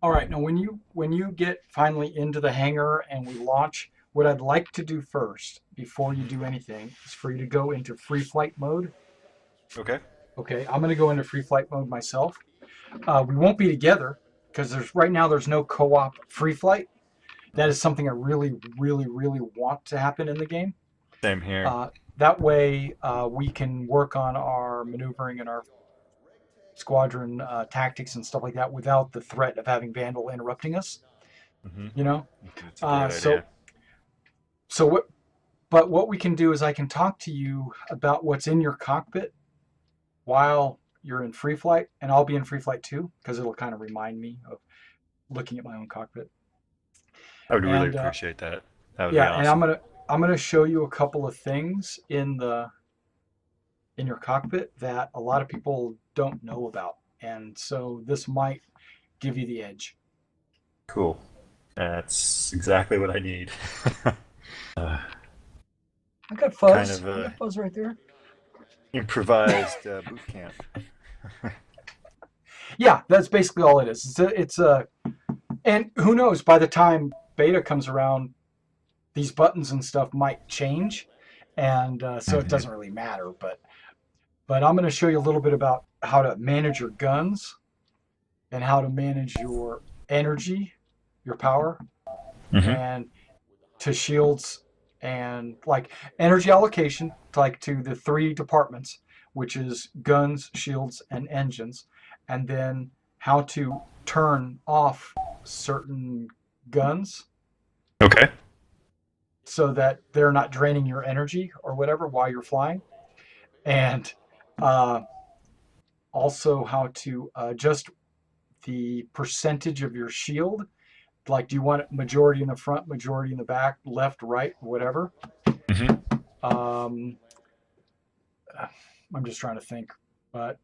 All right, now when you get finally into the hangar and we launch, what I'd like to do first, before you do anything, is for you to go into free flight mode. Okay. Okay, I'm going to go into free flight mode myself. We won't be together because right now there's no co-op free flight. That is something I really, really, really want to happen in the game. Same here. That way we can work on our maneuvering and our squadron tactics and stuff like that without the threat of having Vandal interrupting us. Mm-hmm. You know. It's a great idea. But what we can do is I can talk to you about what's in your cockpit while you're in free flight, and I'll be in free flight too, because it'll kind of remind me of looking at my own cockpit. I would really appreciate that. That would be Yeah, awesome. and I'm gonna show you a couple of things in your cockpit that a lot of people don't know about, and so this might give you the edge. Cool. That's exactly what I need. I got fuzz. Kind of I got fuzz right there. improvised boot camp. Yeah, that's basically all it is. And who knows? By the time beta comes around, these buttons and stuff might change, and so it doesn't really matter. But I'm going to show you a little bit about how to manage your guns and how to manage your energy, your power, and to shields and like energy allocation, like to the 3 departments, which is guns, shields, and engines, and then how to turn off certain guns. Okay. So that they're not draining your energy or whatever while you're flying. And also how to adjust the percentage of your shield. Like, do you want it majority in the front, majority in the back, left, right, whatever? I'm just trying to think. But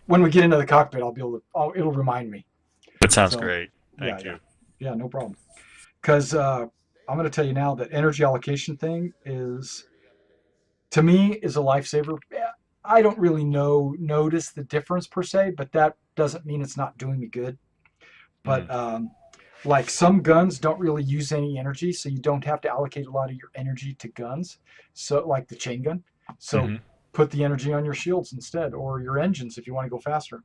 when we get into the cockpit, I'll be able to. It'll remind me. That sounds great. Thank you. Yeah, no problem. Because I'm going to tell you now that energy allocation thing is, to me, is a lifesaver. I don't really notice the difference per se, but that doesn't mean it's not doing me good. But like some guns don't really use any energy, so you don't have to allocate a lot of your energy to guns. So like the chain gun. So put the energy on your shields instead, or your engines if you want to go faster.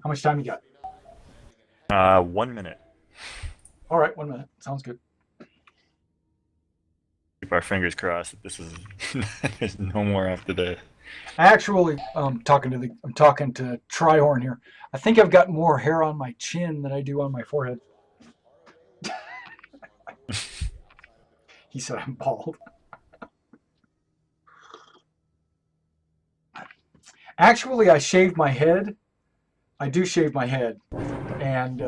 How much time you got? 1 minute. All right, 1 minute. Sounds good. Keep our fingers crossed that this is there's no more after that. Actually, I'm talking to Trihorn here. I think I've got more hair on my chin than I do on my forehead. He said I'm bald. Actually, I shaved my head. I do shave my head, and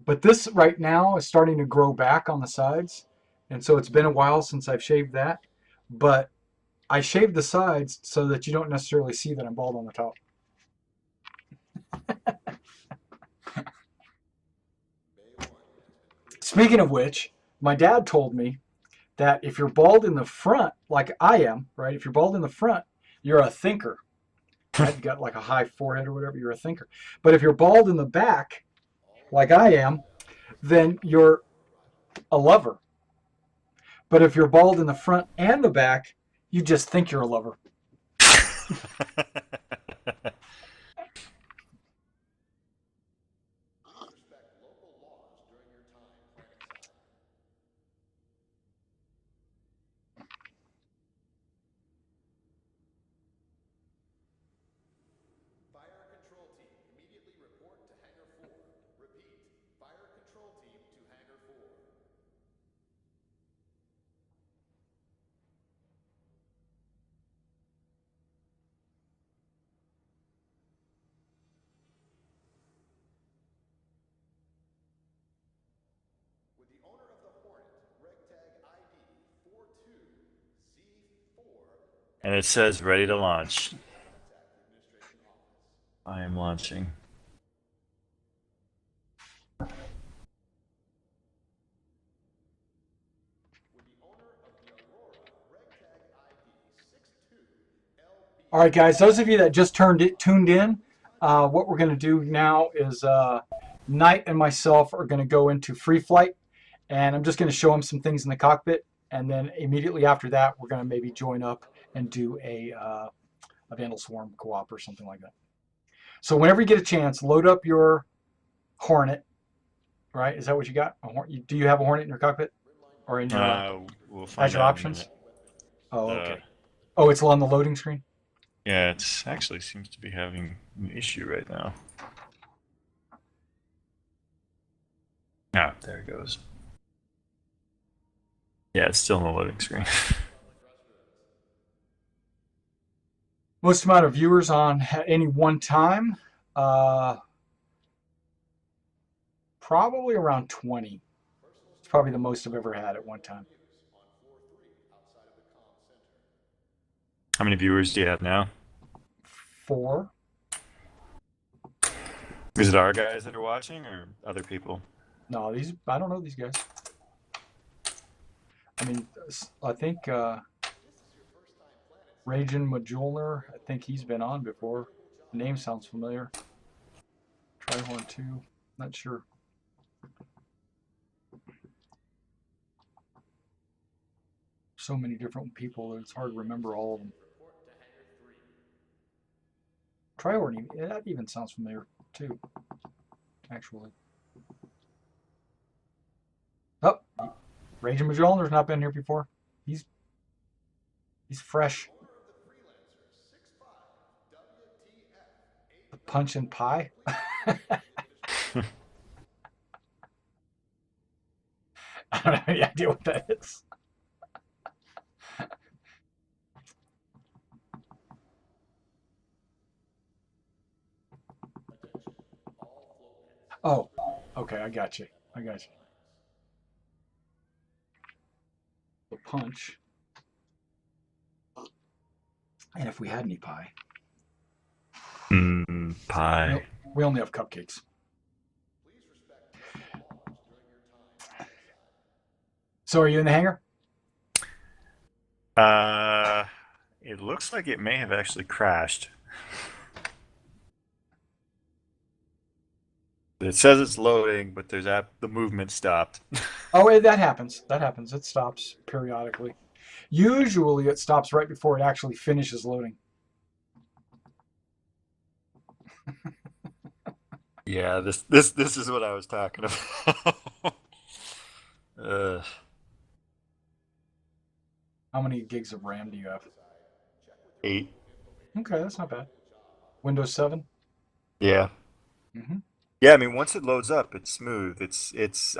but this right now is starting to grow back on the sides, and so it's been a while since I've shaved that. But I shaved the sides so that you don't necessarily see that I'm bald on the top. Speaking of which, my dad told me that if you're bald in the front, like I am, right? If you're bald in the front, you're a thinker. Right? You got like a high forehead or whatever, you're a thinker. But if you're bald in the back, like I am, then you're a lover. But if you're bald in the front and the back, you just think you're a lover. Fire control team, immediately report to Hangar 4. Repeat, fire control team to Hangar 4. With the owner of the Hornet, RegTag ID 42Z4. And it says ready to launch. Contact the administration office. I am launching. All right, guys. Those of you that just tuned in, what we're going to do now is Knight and myself are going to go into free flight, and I'm just going to show him some things in the cockpit, and then immediately after that, we're going to maybe join up and do a Vandal Swarm co-op or something like that. So whenever you get a chance, load up your Hornet. Right? Is that what you got? Do you have a Hornet in your cockpit or in your We'll find as your out options? in a Oh, minute. okay. Oh, it's on the loading screen. Yeah, it actually seems to be having an issue right now. Ah, there it goes. Yeah, it's still on the loading screen. Most amount of viewers on any one time, probably around 20. It's probably the most I've ever had at one time. How many viewers do you have now? 4. Is it our guys that are watching or other people? No, I don't know these guys. I mean, I think Ragin Majulner, I think he's been on before. The name sounds familiar. Tryhorn 2, not sure. So many different people that it's hard to remember all of them. Tryhorn, that even sounds familiar too, actually. Oh, Raging Majolner's not been here before. He's fresh. The Punch and Pie. I don't have any idea what that is. Oh, okay, I got you. I got you. The Punch. And if we had any pie. Pie. Nope, we only have cupcakes. So are you in the hangar? It looks like it may have actually crashed. It says it's loading, but the movement stopped. Oh, that happens. That happens. It stops periodically. Usually it stops right before it actually finishes loading. Yeah, this is what I was talking about. How many gigs of RAM do you have? 8. Okay, that's not bad. Windows 7? Yeah. Mm-hmm. Yeah, I mean, once it loads up, it's smooth.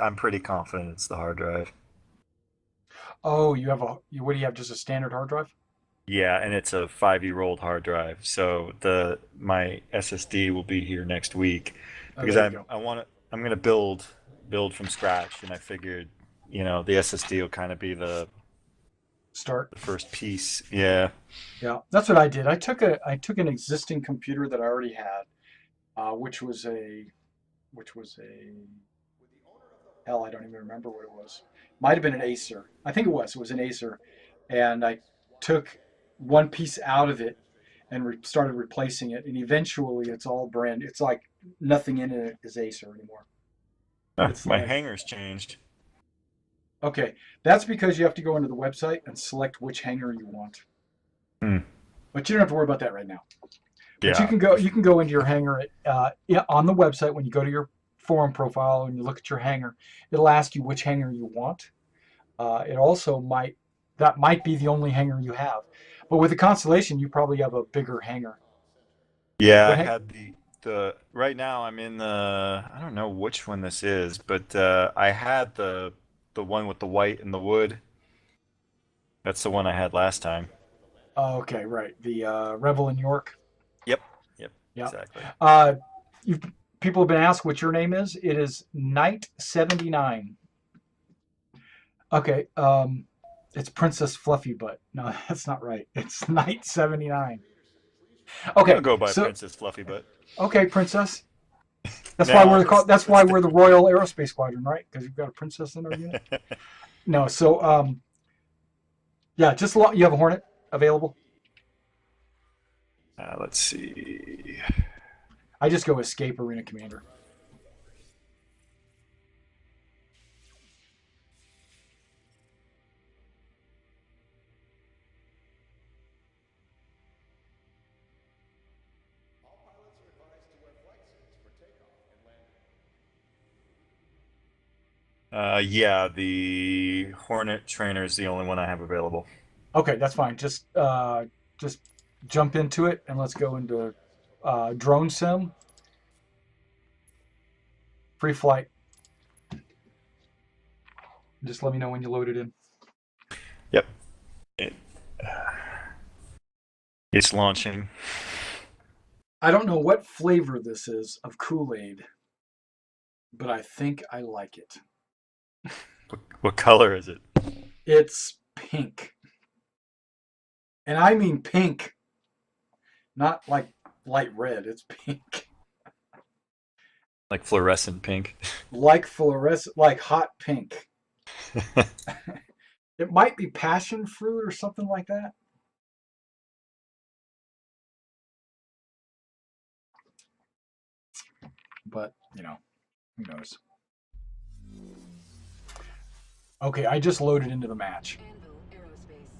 I'm pretty confident it's the hard drive. Oh, what do you have, just a standard hard drive? Yeah, and it's a 5-year-old hard drive. So my SSD will be here next week because there you go. I'm gonna build from scratch, and I figured, the SSD will kind of be the Start. first piece. Yeah. Yeah, that's what I did. I took an existing computer that I already had, which was a hell, I don't even remember what it was. Might have been an Acer. I think it was an Acer, and I took one piece out of it and started replacing it, and eventually it's all brand. It's like nothing in it is Acer anymore. It's My like- hanger's changed. Okay, that's because you have to go into the website and select which hanger you want. But you don't have to worry about that right now. But Yeah. you can go into your hanger on the website. When you go to your forum profile and you look at your hanger, it'll ask you which hanger you want. It also might be the only hanger you have. But with the Constellation, you probably have a bigger hanger. Yeah, What I hang- had the right now I'm in I don't know which one this is, but I had the one with the white and the wood. That's the one I had last time. Oh, okay, right. The Revel in York. Yep, Yeah. exactly. People have been asked what your name is. It is Knight79. Okay, it's Princess Fluffy Butt. No, that's not right. It's Knight79. Okay, I'll go by so Princess Fluffy Butt. okay, Princess. That's No, why we're let's- called. That's let's why stick we're the with Royal Aerospace Squadron, right? Because you've got a princess in our unit. No, so, yeah, you have a Hornet available? Let's see. I just go escape arena commander. All pilots are advised to wear flight suits for takeoff and landing. Yeah, the Hornet trainer is the only one I have available. Okay, that's fine. Just jump into it and let's go into drone sim. Free flight. Just let me know when you load it in. Yep. It, it's launching. I don't know what flavor this is of Kool-Aid, but I think I like it. What color is it? It's pink. And I mean pink. Not like light red, it's pink. Like fluorescent pink. Like fluorescent, like hot pink. It might be passion fruit or something like that. But, you know, who knows? Okay, I just loaded into the match. Anvil Aerospace.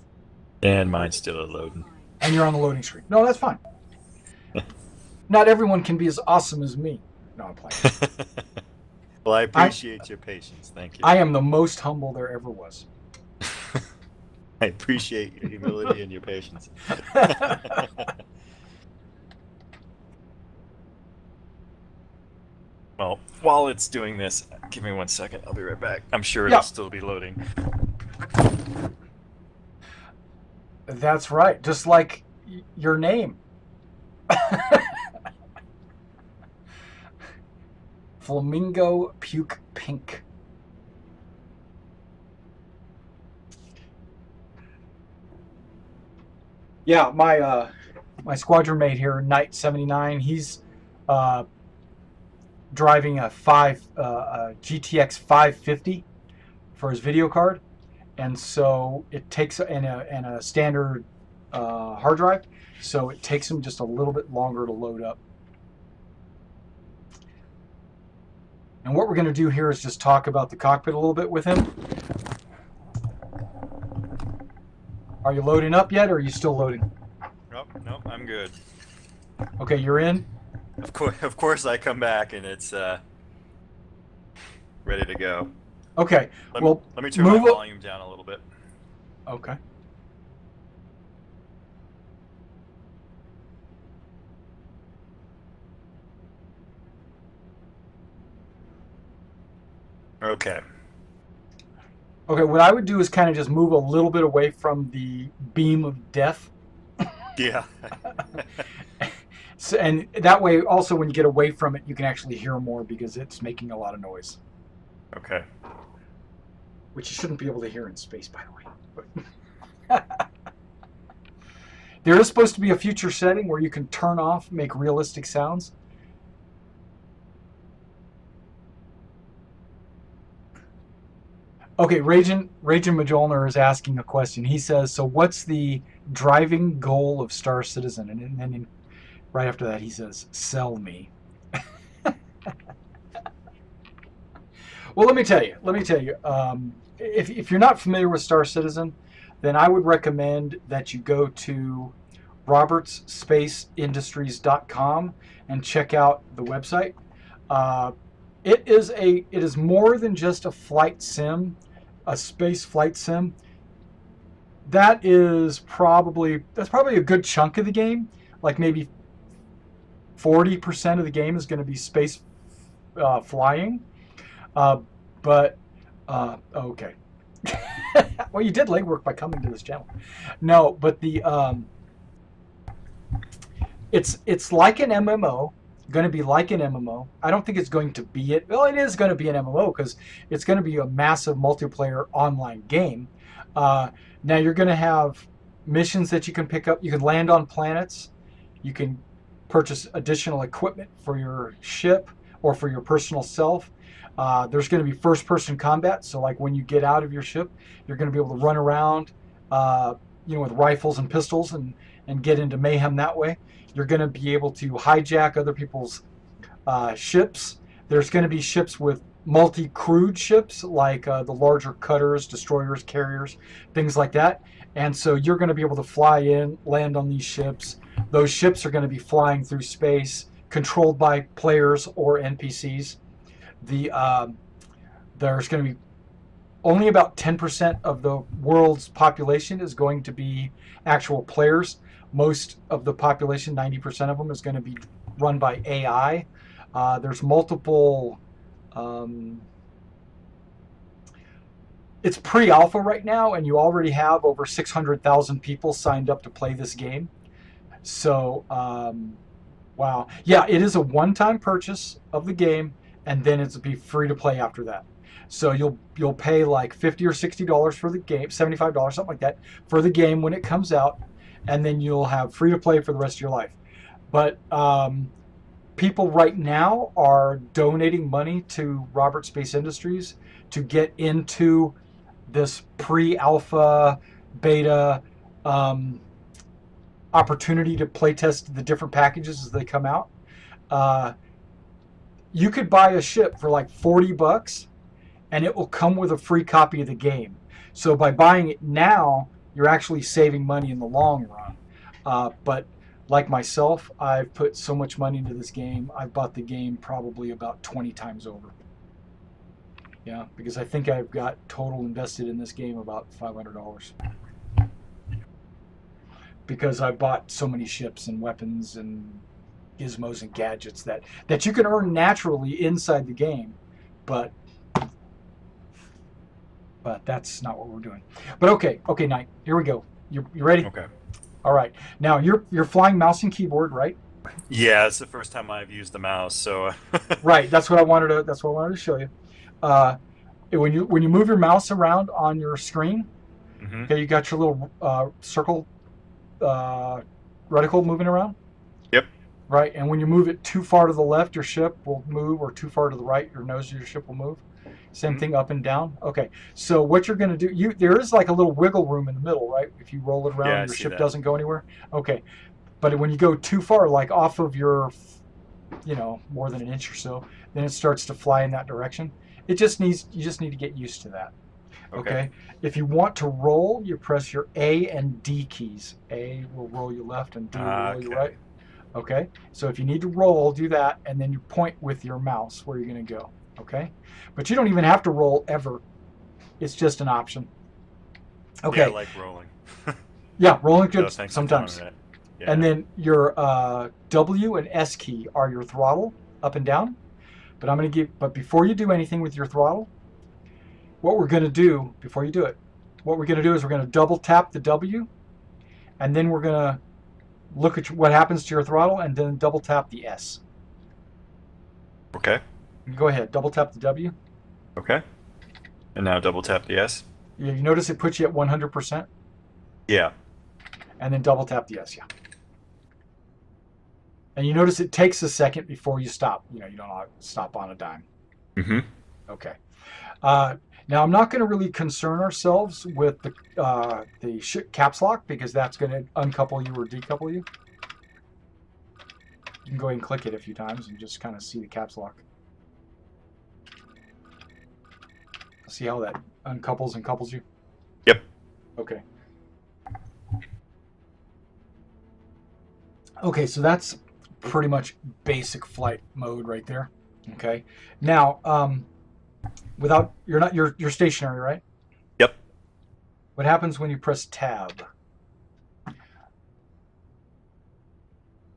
And mine's still loading. And you're on the loading screen. No, that's fine. Not everyone can be as awesome as me. No, I'm playing. Well, I appreciate your patience. Thank you. I am the most humble there ever was. I appreciate your humility and your patience. Well, while it's doing this, give me 1 second. I'll be right back. I'm sure it'll Yeah. still be loading. That's right. Just like your name. Flamingo Puke Pink. Yeah, my squadron mate here, Knight 79, he's driving a GTX 550 for his video card, and so it takes and a standard hard drive, so it takes him just a little bit longer to load up. And what we're going to do here is just talk about the cockpit a little bit with him. Are you loading up yet, or are you still loading? Nope, I'm good. Okay, you're in. Of course, I come back and it's ready to go. Okay, well, Let me turn my move up. volume down a little bit. Okay. Okay. Okay, what I would do is kind of just move a little bit away from the beam of death. Yeah. So, and that way, also, when you get away from it, you can actually hear more because it's making a lot of noise, Okay. which you shouldn't be able to hear in space, by the way. But there is supposed to be a future setting where you can turn off, make realistic sounds. Okay, Rajan Majolner is asking a question. He says, so what's the driving goal of Star Citizen? And then right after that, he says, sell me. Well, let me tell you. If you're not familiar with Star Citizen, then I would recommend that you go to robertsspaceindustries.com and check out the website. It is more than just a flight sim, a space flight sim. That's probably a good chunk of the game. Like maybe 40% of the game is going to be space flying. Okay. Well, you did legwork by coming to this channel. No, but it's like an MMO. Going to be like an MMO. I don't think it's going to be it. Well, it is going to be an MMO because it's going to be a massive multiplayer online game. Now you're going to have missions that you can pick up. You can land on planets. You can purchase additional equipment for your ship or for your personal self. There's going to be first-person combat. So like when you get out of your ship, you're going to be able to run around, with rifles and pistols and get into mayhem that way. You're going to be able to hijack other people's ships. There's going to be ships with multi-crewed ships, like the larger cutters, destroyers, carriers, things like that. And so you're going to be able to fly in, land on these ships. Those ships are going to be flying through space, controlled by players or NPCs. There's going to be only about 10% of the world's population is going to be actual players. Most of the population, 90% of them, is going to be run by AI. There's multiple... it's pre-alpha right now, and you already have over 600,000 people signed up to play this game. So, wow. Yeah, it is a one-time purchase of the game, and then it's be free to play after that. So you'll pay like $50 or $60 for the game, $75, something like that, for the game when it comes out, and then you'll have free to play for the rest of your life. But people right now are donating money to Robert Space Industries to get into this pre-alpha, beta opportunity to play test the different packages as they come out. You could buy a ship for like $40 and it will come with a free copy of the game. So by buying it now, you're actually saving money in the long run. But like myself, I've put so much money into this game, I've bought the game probably about 20 times over. Yeah, because I think I've got total invested in this game about $500. Because I bought so many ships and weapons and gizmos and gadgets that you can earn naturally inside the game, but that's not what we're doing. But okay, Knight, here we go. You ready? Okay. All right. Now you're flying mouse and keyboard, right? Yeah, it's the first time I've used the mouse, so. Right. That's what I wanted to show you. When you move your mouse around on your screen, Mm-hmm. okay, you got your little circle reticle moving around. Yep. Right, and when you move it too far to the left, your ship will move, or too far to the right, your nose of your ship will move. Same Mm-hmm. thing up and down. Okay, so what you're going to do, there is like a little wiggle room in the middle, right? If you roll it around, Yeah, I your see ship that. doesn't go anywhere. Okay, but when you go too far, like off of your, more than an inch or so, then it starts to fly in that direction. You just need to get used to that. Okay. If you want to roll, you press your A and D keys. A will roll you left and D will roll you Okay. right. Okay. So if you need to roll, do that, and then you point with your mouse where you're going to go. Okay. But you don't even have to roll ever. It's just an option. Okay. Yeah, I like rolling. Yeah, rolling So good thanks for sometimes. telling me that. Yeah. And then your W and S key are your throttle, up and down. But before you do anything with your throttle, what we're going to do, before you do it, what we're going to do is we're going to double tap the W, and then we're going to look at what happens to your throttle, and then double tap the S. Okay. Go ahead, double tap the W. Okay. And now double tap the S. You notice it puts you at 100%, Yeah. and then double tap the S, yeah. And you notice it takes a second before you stop. You don't stop on a dime. Mm-hmm. Okay. Now, I'm not going to really concern ourselves with the caps lock, because that's going to uncouple you or decouple you. You can go ahead and click it a few times and just kind of see the caps lock. See how that uncouples and couples you? Yep. Okay. Okay, so that's pretty much basic flight mode right there. Okay. Now, you're stationary, right? Yep. What happens when you press tab?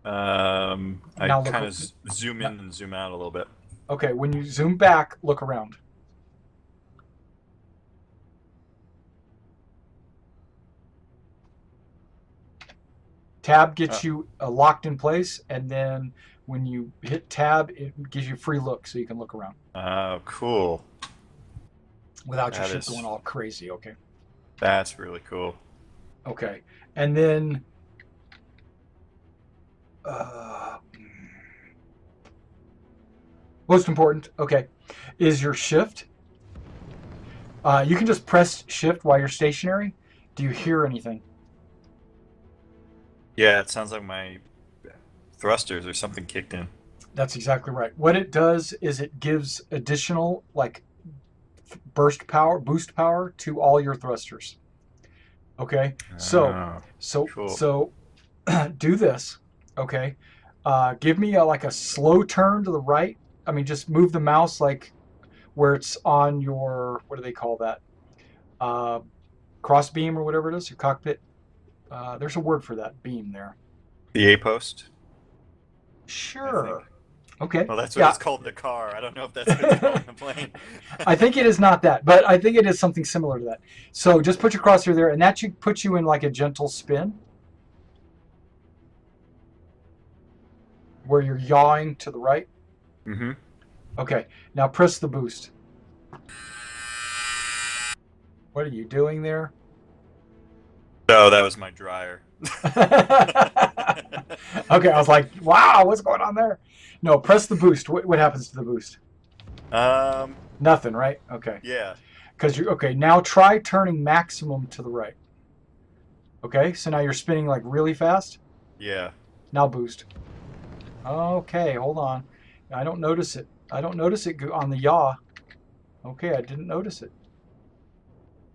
I Now look kind at- of zoom in and zoom out a little bit. Okay, when you zoom back, look around. Tab gets you locked in place, and then when you hit tab, it gives you free look, so you can look around Oh, cool. without your That ship is- going all crazy. Okay. That's really cool. Okay, and then most important, okay, is your shift. You can just press shift while you're stationary. Do you hear anything? Yeah, it sounds like my thrusters or something kicked in. That's exactly right. What it does is it gives additional like boost power to all your thrusters. Okay, so Oh, so cool. so do this. Okay, give me like a slow turn to the right. I mean, just move the mouse like where it's on your, what do they call that? Uh, Cross beam or whatever it is, your cockpit. There's a word for that beam there. The A post, I think. Sure. Okay. Well, that's what Yeah. it's called in the car. I don't know if that's what it's called in the plane. I think it is not that, but I think it is something similar to that. So just put your crosshair there, and that should put you in like a gentle spin where you're yawing to the right. Mm-hmm. Okay, now press the boost. What are you doing there? So that was my dryer. Okay, I was like, wow, what's going on there? No, press the boost. What happens to the boost? Nothing, right? Okay. Yeah. Because you're okay. Now try turning maximum to the right. Okay, so now you're spinning like really fast. Yeah. Now boost. Okay, hold on. I don't notice it. I don't notice it on the yaw. Okay, I didn't notice it.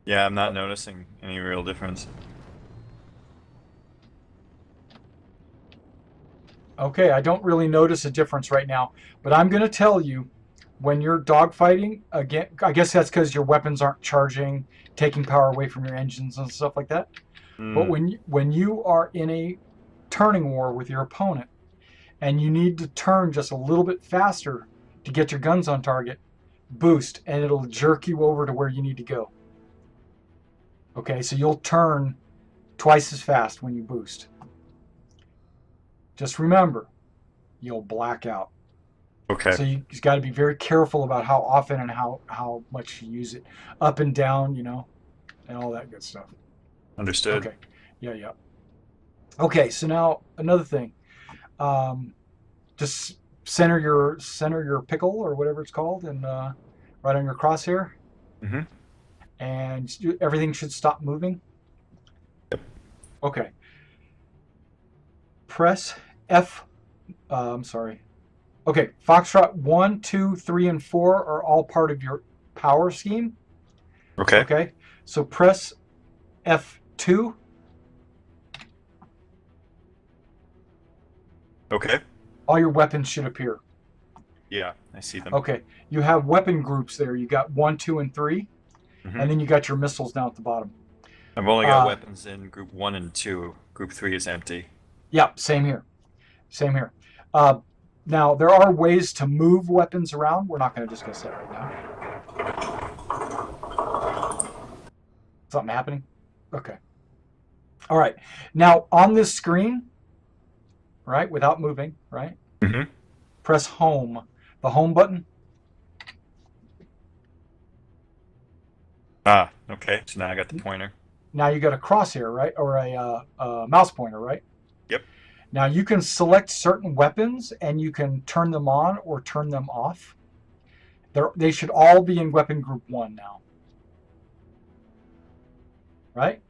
Yeah, I'm not noticing any real difference. Okay, I don't really notice a difference right now, but I'm going to tell you when you're dogfighting, again, I guess that's because your weapons aren't charging, taking power away from your engines and stuff like that. But when you are in a turning war with your opponent and you need to turn just a little bit faster to get your guns on target, boost, and it'll jerk you over to where you need to go. Okay, so you'll turn twice as fast when you boost. Just remember, you'll black out. Okay. So you got to be very careful about how often and how much you use it. Up and down, you know, and all that good stuff. Understood. Okay. Yeah. Okay, so now another thing. Just center your pickle or whatever it's called, and right on your crosshair, Mm-hmm. and everything should stop moving. Yep. Okay. Press F. I'm sorry. Okay, Foxtrot 1, 2, 3, and 4 are all part of your power scheme. Okay. Okay, so press F2. Okay. All your weapons should appear. Yeah, I see them. Okay, you have weapon groups there. You got 1, 2, and 3, Mhm. and then you got your missiles down at the bottom. I've only got weapons in group 1 and 2. Group 3 is empty. Yeah, same here. Same here. Now, there are ways to move weapons around. We're not going to discuss that right now. Something happening? Okay. All right. Now, on this screen, right, without moving, right, Mm-hmm. press home. The home button. Ah, okay. So now I got the pointer. Now you got a crosshair, right, or a mouse pointer, right? Yep. Now you can select certain weapons and you can turn them on or turn them off. They should all be in weapon group 1 now. Right?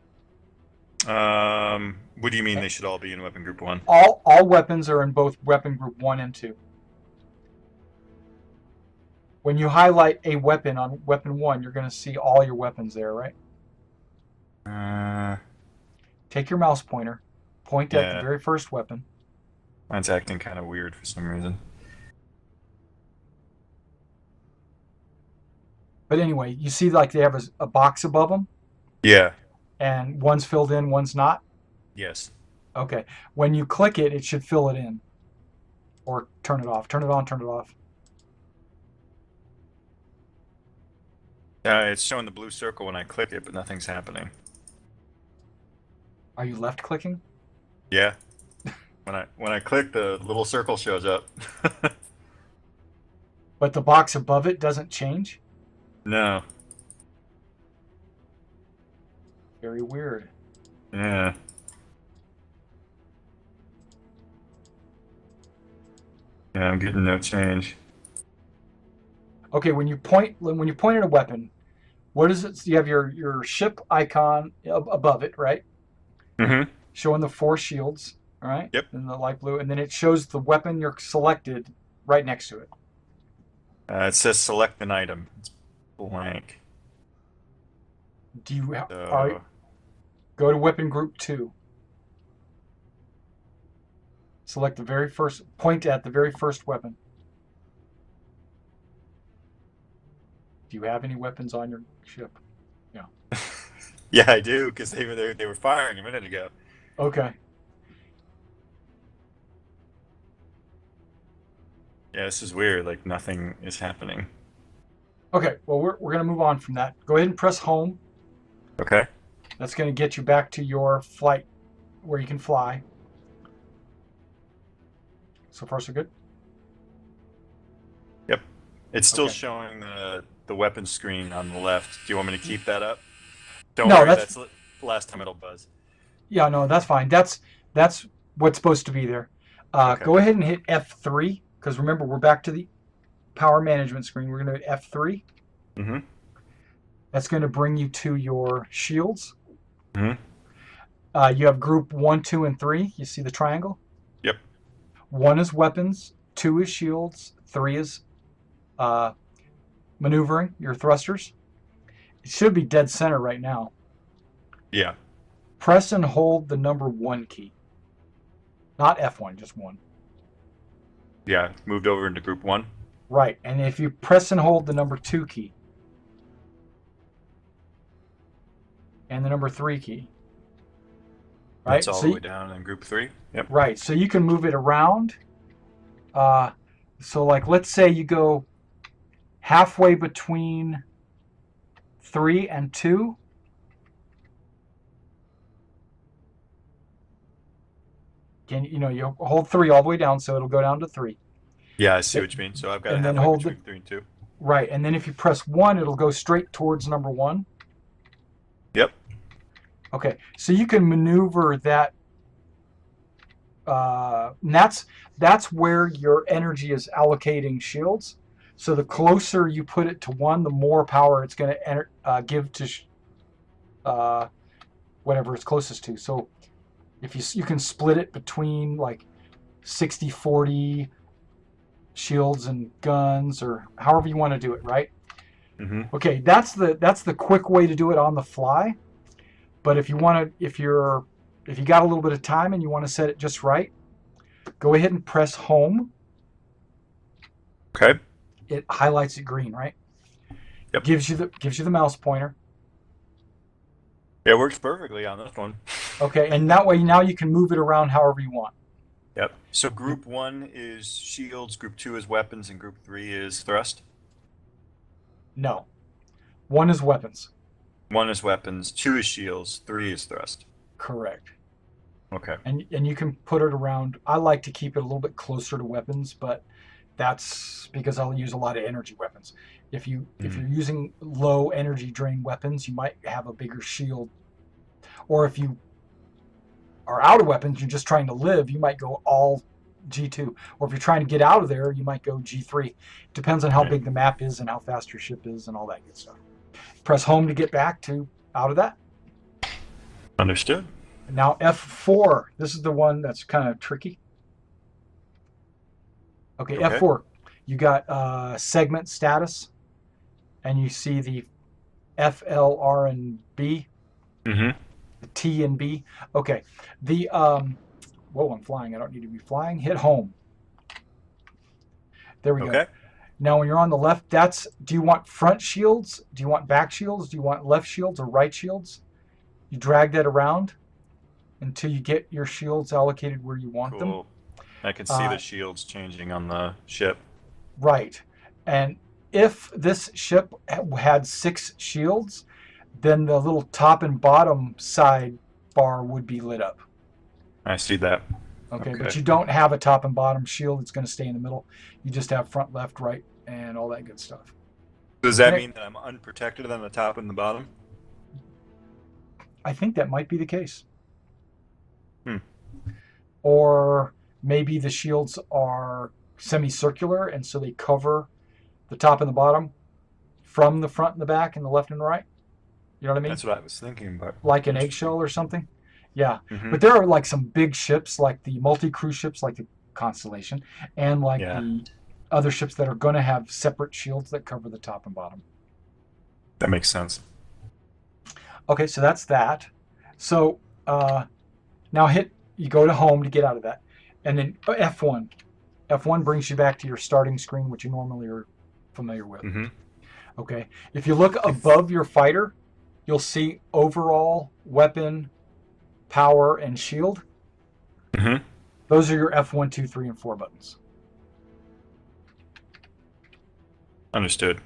What do you mean they should all be in weapon group 1? All weapons are in both weapon group 1 and 2. When you highlight a weapon on weapon 1, you're going to see all your weapons there, right? Take your mouse pointer, point at the Yeah. very first weapon. Mine's acting kind of weird for some reason. But anyway, you see like they have a box above them, Yeah. and one's filled in, one's not. Yes. Okay. When you click it, it should fill it in. Or turn it off. Turn it on, turn it off. It's showing the blue circle when I click it, but nothing's happening. Are you left clicking? Yeah. When I click, the little circle shows up. But the box above it doesn't change? No. Very weird. Yeah. Yeah, I'm getting no change. Okay, when you point at a weapon, what is it? You have your ship icon above it, right? Mm-hmm. showing the 4 shields. All right. Yep. In the light blue, and then it shows the weapon you're selected right next to it. It says select an item. It's blank. Do you So, go to weapon group 2? Select the very first. Point at the very first weapon. Do you have any weapons on your ship? yeah, I do, because they were firing a minute ago. Okay. Yeah, this is weird. Like nothing is happening. Okay. Well, we're going to move on from that. Go ahead and press home. Okay. That's going to get you back to your flight where you can fly. So far, so good. Yep. It's still Okay. showing the weapon screen on the left. Do you want me to keep that up? Don't No, worry. that's- That's the last time it'll buzz. Yeah, no, that's fine. That's what's supposed to be there. Okay. Go ahead and hit F3, because remember, we're back to the power management screen. We're going to hit F3. Mm-hmm. That's going to bring you to your shields. Mhm. You have group 1, 2, and 3. You see the triangle? Yep. 1 is weapons, 2 is shields, 3 is maneuvering, your thrusters. It should be dead center right now. Yeah. Press and hold the number 1 key. Not F1, just 1. Yeah. Moved over into group 1. Right, and if you press and hold the number 2 key and the number 3 key, right? That's all the way down in group 3. Yep. Right, so you can move it around. So like, let's say you go halfway between 3 and 2. You hold 3 all the way down, so it'll go down to 3. Yeah, I see what you mean. So I've got And to then have hold between 3 and 2. Right, and then if you press 1, it'll go straight towards number 1. Yep. Okay, so you can maneuver that. And that's where your energy is allocating shields. So the closer you put it to 1, the more power it's going to give to whatever it's closest to. So if you can split it between like 60-40 shields and guns, or however you want to do it, right? Mm-hmm. Okay, that's the quick way to do it on the fly. But if you got a little bit of time and you want to set it just right, go ahead and press home. Okay. It highlights it green, right? Yep. Gives you the mouse pointer. It works perfectly on this one. Okay, and that way now you can move it around however you want. Yep. So group 1 is shields, group 2 is weapons, and group 3 is thrust? No. 1 is weapons. 1 is weapons, 2 is shields, 3 is thrust. Correct. Okay. And you can put it around. I like to keep it a little bit closer to weapons, but that's because I'll use a lot of energy weapons. If you're using low energy drain weapons, you might have a bigger shield. Or if you are out of weapons, you're just trying to live, you might go all G2. Or if you're trying to get out of there, you might go G3. Depends on how Okay. big the map is and how fast your ship is and all that good stuff. Press home to get back to out of that. Understood. Now F4, this is the one that's kind of tricky. Okay, Okay. F4, you got segment status, and you see the F, L, R, and B, Mm-hmm. the T and B. Okay, the whoa, I'm flying. I don't need to be flying. Hit home. There we go. Okay. Now when you're on the left, do you want front shields? Do you want back shields? Do you want left shields or right shields? You drag that around until you get your shields allocated where you want them. Cool. I can see the shields changing on the ship. Right. And if this ship had 6 shields, then the little top and bottom side bar would be lit up. I see that. Okay, Okay. but you don't have a top and bottom shield. It's going to stay in the middle. You just have front, left, right, and all that good stuff. Does that Okay. mean that I'm unprotected on the top and the bottom? I think that might be the case. Hmm. Or maybe the shields are semicircular, and so they cover the top and the bottom from the front and the back and the left and the right. You know what I mean? That's what I was thinking, but Like an eggshell or something. Yeah, Hmm. but there are like some big ships, like the multi-crew ships, like the Constellation, and like Yeah, the other ships that are going to have separate shields that cover the top and bottom. that makes sense. Okay, so that's that. So now you go to home to get out of that, and then F1. F1 brings you back to your starting screen, which you normally are familiar with. Hmm. Okay, if you look If above your fighter, you'll see overall weapon, power, and shield. hmm Those are your F1, 2, 3, and 4 buttons. Understood.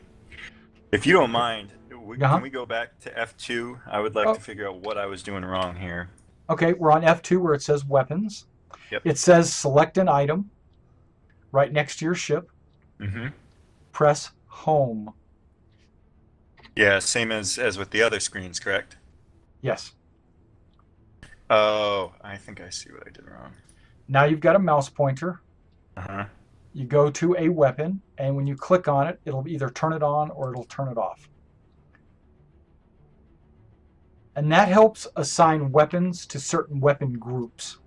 If you don't Okay. mind, Uh-huh. can we go back to F2? I would like Oh, to figure out what I was doing wrong here. okay, we're on F2 where it says weapons. Yep. It says select an item right next to your ship. Hmm. Press home. Yeah, same as with the other screens, correct? Yes. Oh, I think I see what I did wrong. Now you've got a mouse pointer. Uh-huh. You go to a weapon, and when you click on it, it'll either turn it on or it'll turn it off. And that helps assign weapons to certain weapon groups.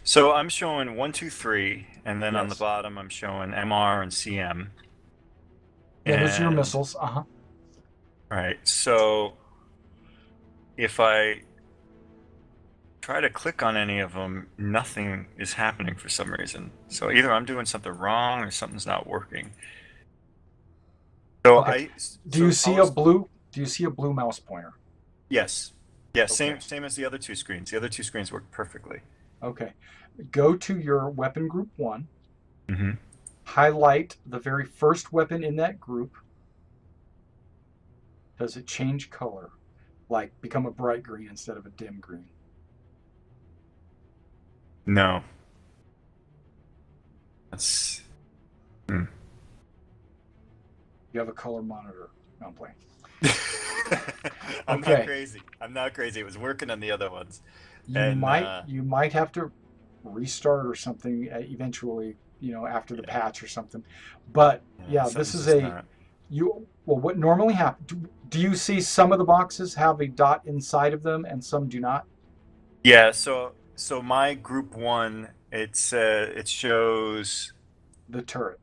So I'm showing 1, 2, 3, and then on the Yes. bottom I'm showing MR and CM. Yeah, those are your And missiles. right, so if I try to click on any of them, nothing is happening for some reason. So either I'm doing something wrong or something's not working. So Okay. Do so you see I'll- a blue? Do you see a blue mouse pointer? Yes. Yeah, Okay. same as the other two screens. The other two screens work perfectly. Okay. Go to your weapon group 1. Mm-hmm. Highlight the very first weapon in that group. Does it change color? Like become a bright green instead of a dim green? No. That's You have a color monitor. No, I'm playing. I'm Okay. not crazy. I'm not crazy. It was working on the other ones. You And might have to restart or something eventually, after the Yeah. patch or something. But yeah, this something's is just a not- what normally happens. Do you see some of the boxes have a dot inside of them and some do not? Yeah, so my group 1, it shows The turret.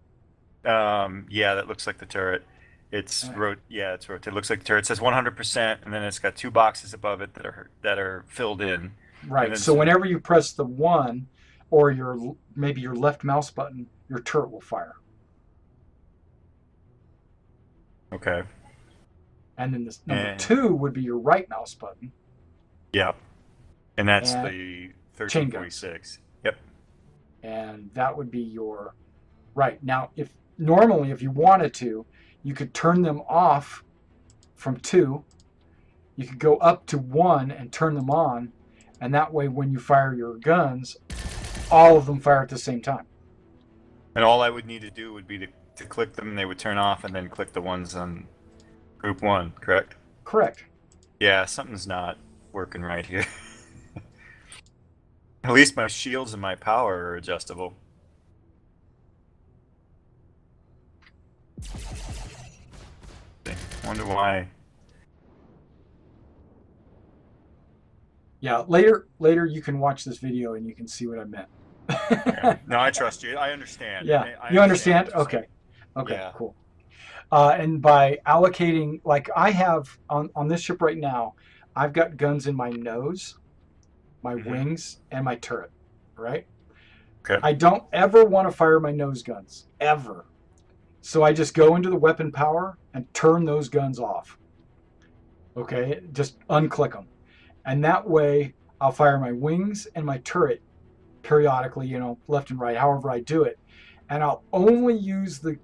yeah, that looks like the turret. It's Alright. it's rotated. It looks like the turret. It says 100%, and then it's got 2 boxes above it that are filled in. Right. then So some- whenever you press the 1 or maybe your left mouse button, your turret will fire. Okay. And then this number And- 2 would be your right mouse button. Yeah. And that's And the chain guns. 1346. Yep. And that would be your right. Now, if you wanted to, you could turn them off from 2. You could go up to 1 and turn them on, and that way when you fire your guns, all of them fire at the same time. And all I would need to do would be to click them, and they would turn off, and then click the ones on group 1, correct? Correct. Yeah, something's not working right here. At least my shields and my power are adjustable. Wonder why. Yeah, later you can watch this video and you can see what I meant. Okay. No, I trust you. I understand. Yeah, I you understand? what you're Okay. saying. Okay, Yeah. cool. And by allocating, like I have on this ship right now, I've got guns in my nose, my Mhm. wings, and my turret, right? Okay. I don't ever want to fire my nose guns, ever. So I just go into the weapon power and turn those guns off. Okay, just unclick them. And that way I'll fire my wings and my turret periodically, left and right, however I do it. And I'll only use the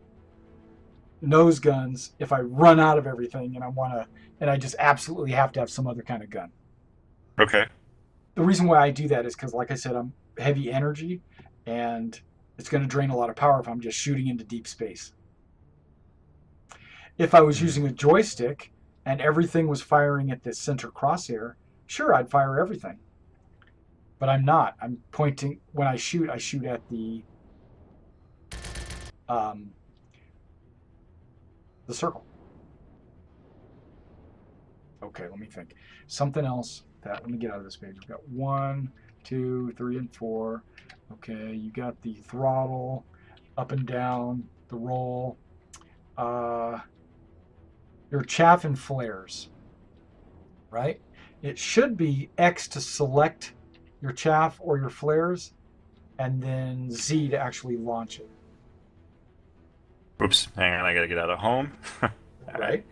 nose guns if I run out of everything and I just absolutely have to have some other kind of gun. Okay. The reason why I do that is because, like I said, I'm heavy energy and it's going to drain a lot of power if I'm just shooting into deep space. If I was using a joystick and everything was firing at the center crosshair, sure, I'd fire everything. But I'm not. I'm pointing, when I shoot at the circle. Okay, let me think. Something else that, let me get out of this page. We've got 1, 2, 3, and 4. Okay, you got the throttle, up and down, the roll. Your chaff and flares, right? It should be X to select your chaff or your flares, and then Z to actually launch it. Oops, hang on, I gotta get out of home. All Right?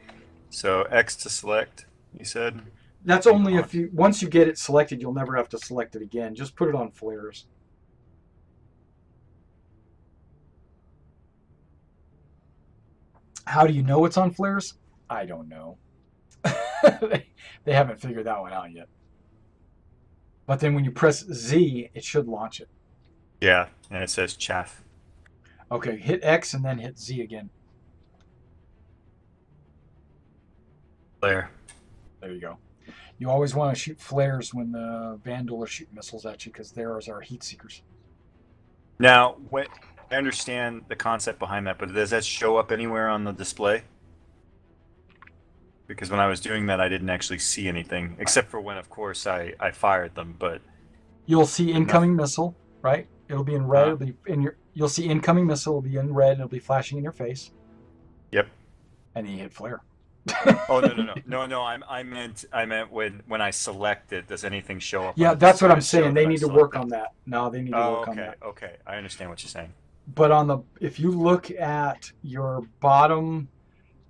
So X to select, you said? That's only if you, once you get it selected, you'll never have to select it again. Just put it on flares. How do you know it's on flares? I don't know. They haven't figured that one out yet. But then when you press Z, it should launch it. Yeah, and it says chaff. Okay, hit X and then hit Z again. Flare. There you go. You always want to shoot flares when the Vandal are shooting missiles at you because theirs are heat seekers. Now, what I understand the concept behind that, but does that show up anywhere on the display? Because when I was doing that, I didn't actually see anything, except for when, of course, I fired them. But You'll see incoming missile, right? It'll be in red. It'll be in your. You'll see incoming missile. It'll be in red. And it'll be flashing in your face. Yep. And then you hit flare. Oh no! I meant when I select it, does anything show up? Yeah, on the that's what display I'm show saying. They that I need to work selected? on that. No, they need to Oh, work on okay, that. okay. I understand what you're saying. But on the, if you look at your bottom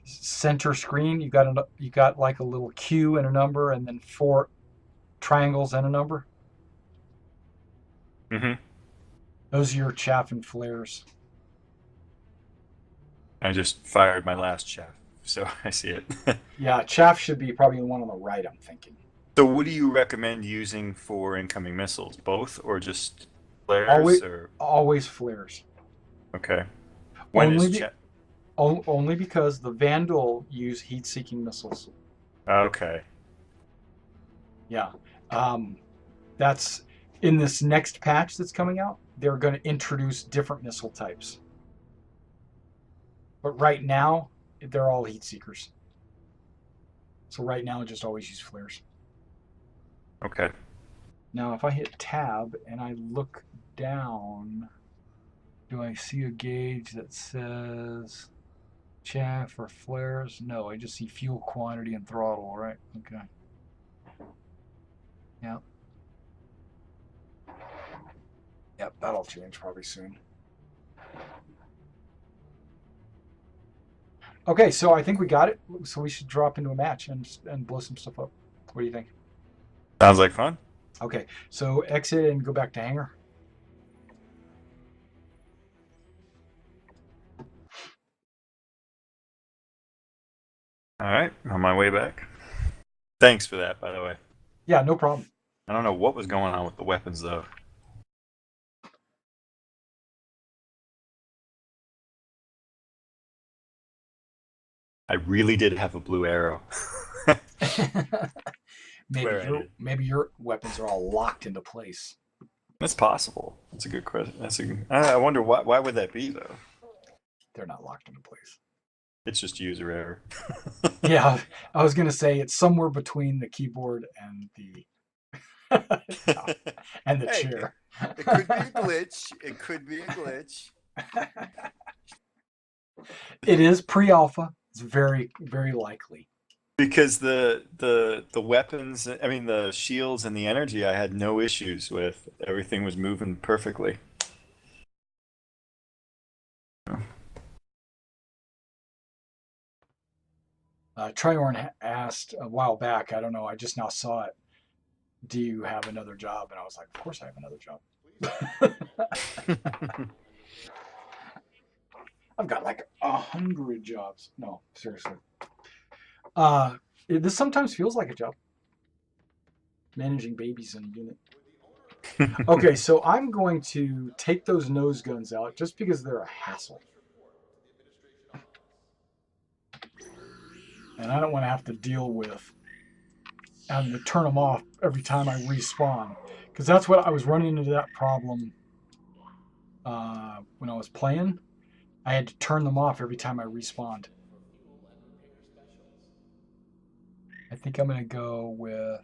center screen, you got like a little Q and a number, and then 4 triangles and a number. Mm-hmm. Those are your chaff and flares. I just fired my last chaff, so I see it. Yeah, chaff should be probably the one on the right, I'm thinking. So, what do you recommend using for incoming missiles? Both, or just flares? Always, Or always flares. okay. When Only, is only because the Vandal use heat-seeking missiles. okay. Yeah. That's in this next patch that's coming out. They're going to introduce different missile types. But right now, they're all heat seekers. So right now, just always use flares. Okay. Now, if I hit tab and I look down, do I see a gauge that says chaff or flares? No, I just see fuel quantity and throttle, right? Okay. Yeah. Yep, that'll change probably soon. Okay, so I think we got it. So we should drop into a match and blow some stuff up. What do you think? Sounds like fun. Okay, so exit and go back to hangar. All right, on my way back. Thanks for that, by the way. Yeah, no problem. I don't know what was going on with the weapons, though. I really did have a blue arrow. maybe your weapons are all locked into place. That's possible. That's a good question. I wonder why would that be, though? They're not locked into place. It's just user error. Yeah, I was gonna say it's somewhere between the keyboard and the and the Hey, chair. It could be a glitch. It could be a glitch. It is pre-alpha. It's very, very likely. Because the weapons, I mean the shields and the energy, I had no issues with. Everything was moving perfectly. Triorn asked a while back, I don't know, I just now saw it. Do you have another job? And I was like, of course I have another job. I've got like 100 jobs. No, seriously. This sometimes feels like a job. Managing babies in a unit. Okay, so I'm going to take those nose guns out just because they're a hassle. And I don't want to have to deal with having to turn them off every time I respawn. Because that's what I was running into that problem when I was playing. I had to turn them off every time I respawned. I think I'm gonna go with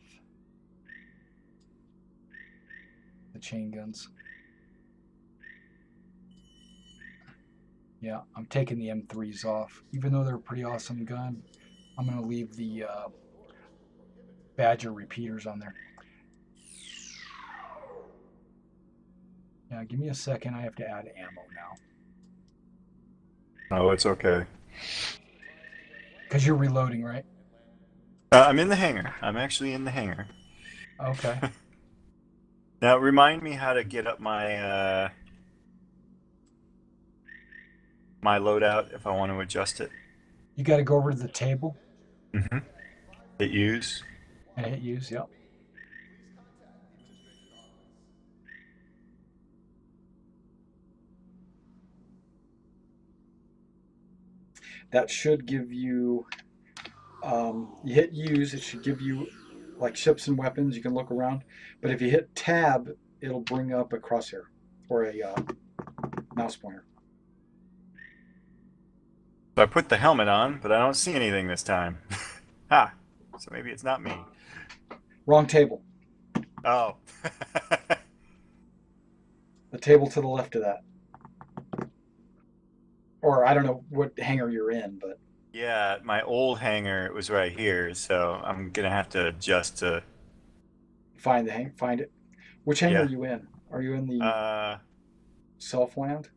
the chain guns. Yeah, I'm taking the M3s off. Even though they're a pretty awesome gun, I'm gonna leave the Badger repeaters on there. Yeah, give me a second. I have to add ammo now. Oh, it's okay. Because you're reloading, right? I'm in the hangar. I'm actually in the hangar. Okay. Now, remind me how to get up my my loadout if I want to adjust it. You got to go over to the table Mm-hmm. Hit use. and hit use. Yep. That should give you, you hit use, it should give you like ships and weapons. You can look around. But if you hit tab, it'll bring up a crosshair or a mouse pointer. So I put the helmet on, but I don't see anything this time. Ha! So maybe it's not me. Wrong table. Oh. The table to the left of that. Or I don't know what hangar you're in, but Yeah, my old hangar was right here, so I'm gonna have to adjust to. find it. Which hangar Yeah. are you in? Are you in the Uh, Selfland?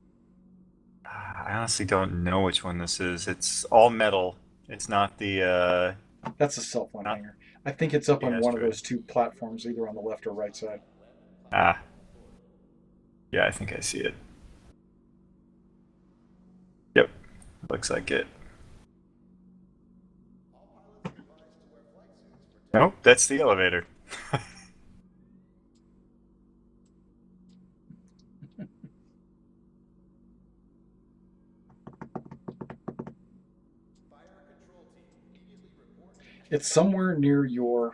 I honestly don't know which one this is. It's all metal. It's not the. That's the Selfland Not- hangar. I think it's up Yeah, on that's one of true. those two platforms, either on the left or right side. Ah. Yeah, I think I see it. Yep, looks like it. Nope, that's the elevator. It's somewhere near your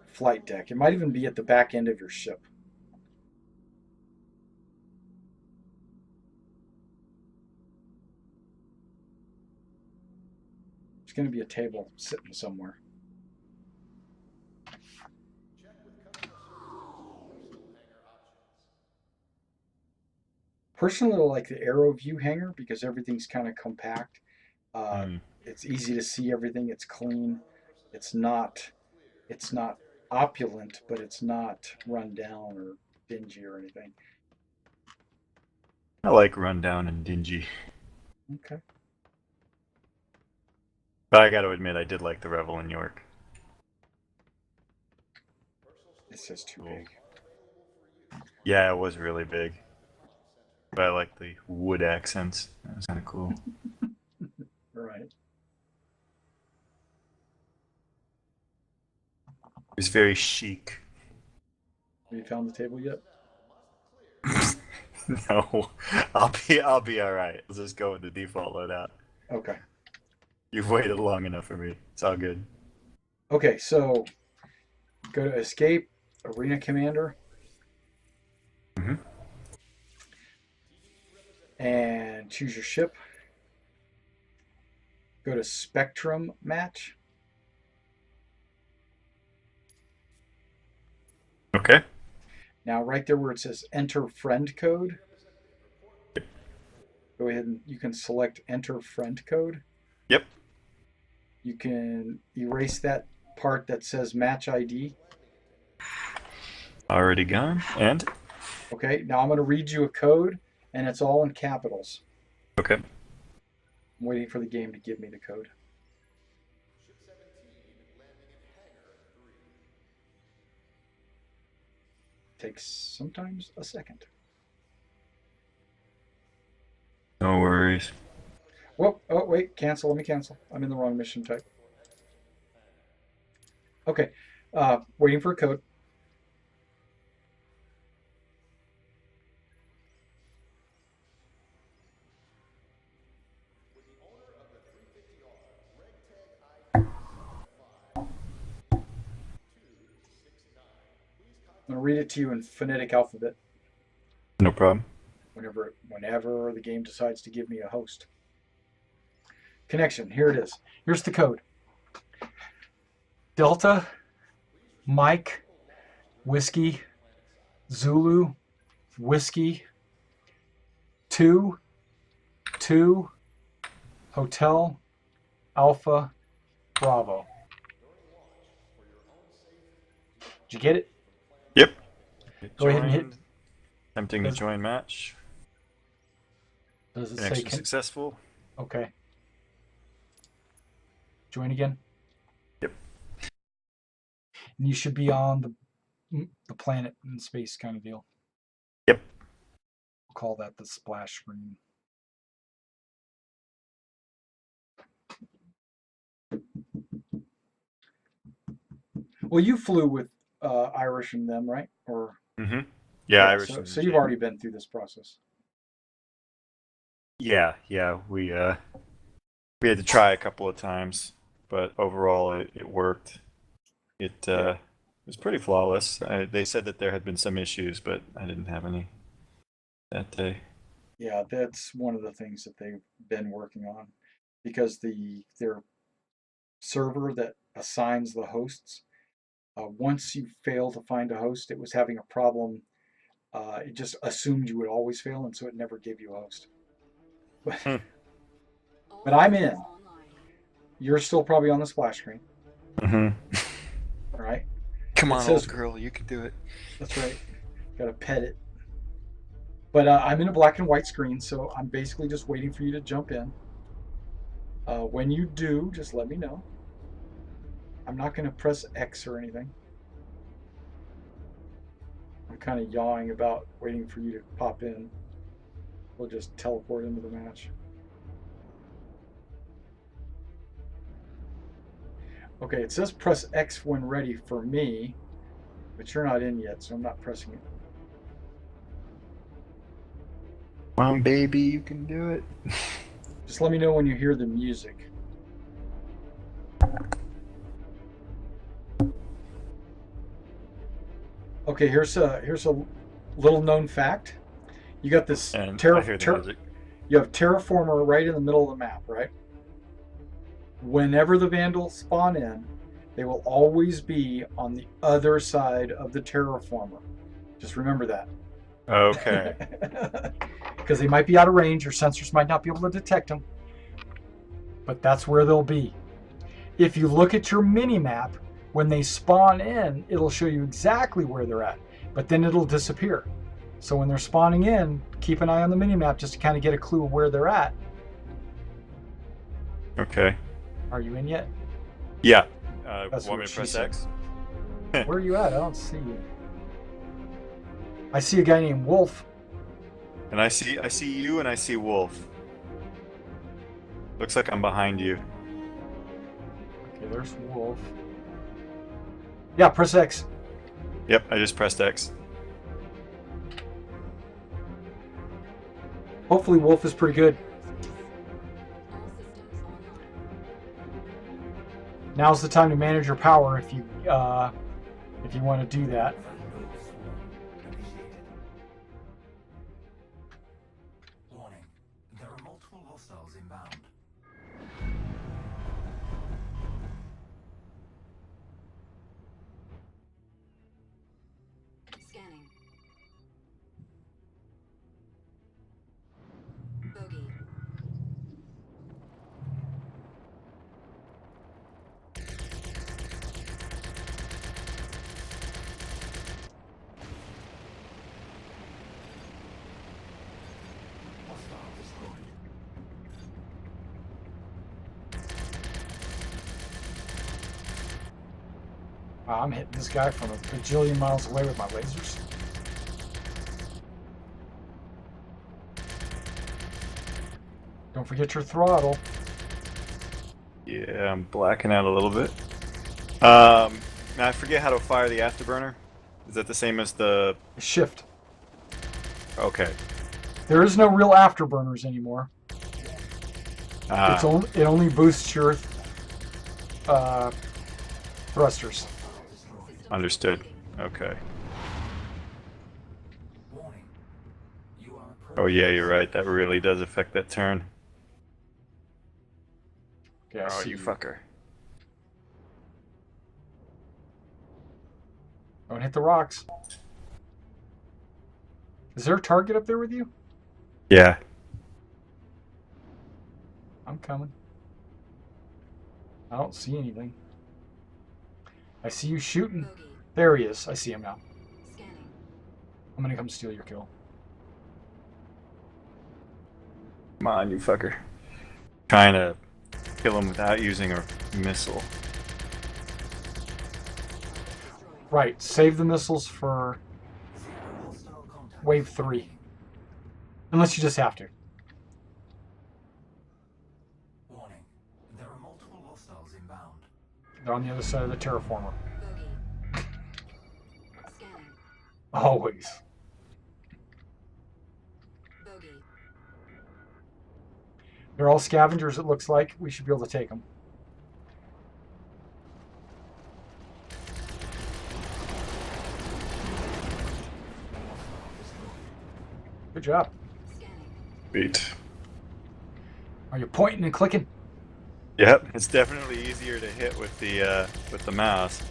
flight deck. It might even be at the back end of your ship. There's going to be a table sitting somewhere. Personally, I like the Aero View hangar because everything's kind of compact. Hmm. It's easy to see everything. It's clean. It's not opulent, but it's not run down or dingy or anything. I like rundown and dingy. Okay. But I gotta admit, I did like the Revel in York. It's just too Cool. big. Yeah, it was really big. But I like the wood accents. That was kind of cool. Right. It was very chic. Have you found the table yet? No, I'll be all right. Let's just go with the default loadout. Okay. You've waited long enough for me. It's all good. Okay, so go to Escape, Arena Commander, Mhm. and choose your ship. Go to Spectrum Match. Okay. Now, right there where it says Enter Friend Code, go ahead and you can select Enter Friend Code. Yep. You can erase that part that says Match ID. Already gone. And Okay, now I'm going to read you a code, and it's all in capitals. okay. I'm waiting for the game to give me the code. Takes sometimes a second. No worries. Whoa, oh, wait, cancel. Let me cancel. I'm in the wrong mission type. Okay, waiting for a code. I'm going to read it to you in phonetic alphabet No problem. whenever the game decides to give me a host. Connection, here it is. Here's the code. Delta, Mike, Whiskey, Zulu, Whiskey, 2, 2, Hotel, Alpha, Bravo. Did you get it? Yep. Go ahead and hit. Joined. Attempting to Does- join match. Does it say Connection successful. Okay. Join again. Yep. And you should be on the planet in space kind of deal. Yep. We'll call that the splash screen. Well, you flew with Irish and them, right? Or Mm-hmm. Yeah, Irish. So, and so you've Jake. already been through this process. Yeah, we had to try a couple of times, but overall it worked. It was pretty flawless. They said that there had been some issues, but I didn't have any that day. Yeah, that's one of the things that they've been working on, because their server that assigns the hosts, once you fail to find a host, it was having a problem. It just assumed you would always fail, and so it never gave you a host. But I'm in. You're still probably on the splash screen, Mm-hmm. all right? Come It on, says- old girl, you can do it. That's right. Got to pet it. But I'm in a black and white screen, so I'm basically just waiting for you to jump in. When you do, just let me know. I'm not going to press X or anything. I'm kind of yawing about waiting for you to pop in. We'll just teleport into the match. Okay, it says press X when ready for me, but you're not in yet, so I'm not pressing it. Come on, baby, you can do it. Just let me know when you hear the music. Okay, here's a little known fact. You got this And I hear the music. you have terraformer right in the middle of the map, right? Whenever the Vandals spawn in, they will always be on the other side of the terraformer. Just remember that. Okay. Because they might be out of range, your sensors might not be able to detect them, but that's where they'll be. If you look at your mini map, when they spawn in, it'll show you exactly where they're at, but then it'll disappear. So when they're spawning in, keep an eye on the mini map just to kind of get a clue of where they're at. Okay. Are you in yet? Yeah. That's Want what me to she press said. X? Where are you at? I don't see you. I see a guy named Wolf. And I see you and I see Wolf. Looks like I'm behind you. Okay, there's Wolf. Yeah, press X. Yep, I just pressed X. Hopefully Wolf is pretty good. All systems online. Now's the time to manage your power if you want to do that. Vandal swarm initiated. Warning. There are multiple hostiles inbound. Scanning. Bogey. Hostile destroyed. Wow, I'm hitting this guy from a bajillion miles away with my lasers. Don't forget your throttle. Yeah, I'm blacking out a little bit. Now I forget how to fire the afterburner. Is that the same as the? Shift. Okay. There is no real afterburners anymore. Ah, It only boosts your thrusters. understood. Okay. Warning. You are Oh yeah, you're right. That really does affect that turn. Okay, I Oh, see you fucker. Don't hit the rocks. Is there a target up there with you? Yeah. I'm coming. I don't see anything. I see you shooting. Bogey. There he is. I see him now. Scanning. I'm gonna come steal your kill. Come on, you fucker. Trying to kill him without using a missile. Destroyed. Right. Save the missiles for Zero hostile contact. wave 3. Unless you just have to. Warning. There are multiple hostiles inbound. They're on the other side of the terraformer. Bogey. Scanning. Always. Bogey. They're all scavengers, it looks like. We should be able to take them. Good job. Scanning. Beat. Are you pointing and clicking? Yep, it's definitely easier to hit with the mouse.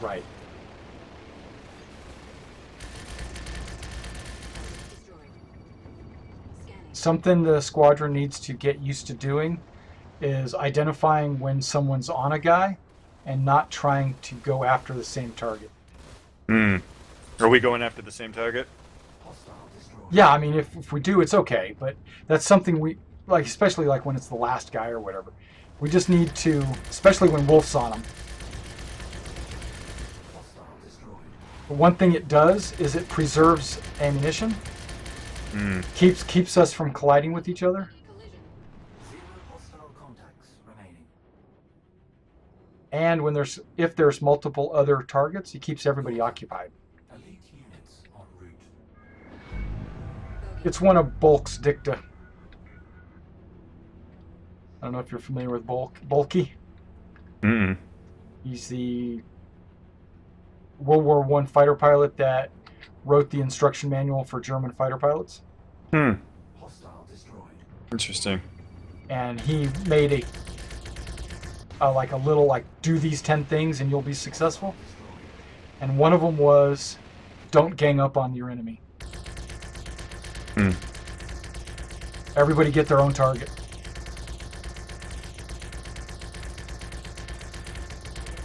Right. Destroyed. Scanning. Something the squadron needs to get used to doing is identifying when someone's on a guy and not trying to go after the same target. Hmm. Are we going after the same target? Hostile destroyed. Yeah, I mean, if we do, it's okay, but that's something we, like, especially like when it's the last guy or whatever. We just need to, especially when Wolf's on him. Hostile destroyed. But one thing it does is it preserves ammunition, Hmm. keeps us from colliding with each other, Collision. Zero hostile contacts remaining. and if there's multiple other targets, it keeps everybody occupied. Elite units en route. Bogey. It's one of Bulk's dicta. I don't know if you're familiar with Bulky. Hmm. He's the World War I fighter pilot that wrote the instruction manual for German fighter pilots. Hmm. Hostile destroyed. Interesting. And he made a little, like, do these 10 things and you'll be successful. Destroyed. And one of them was, don't gang up on your enemy. Hmm. Everybody get their own target.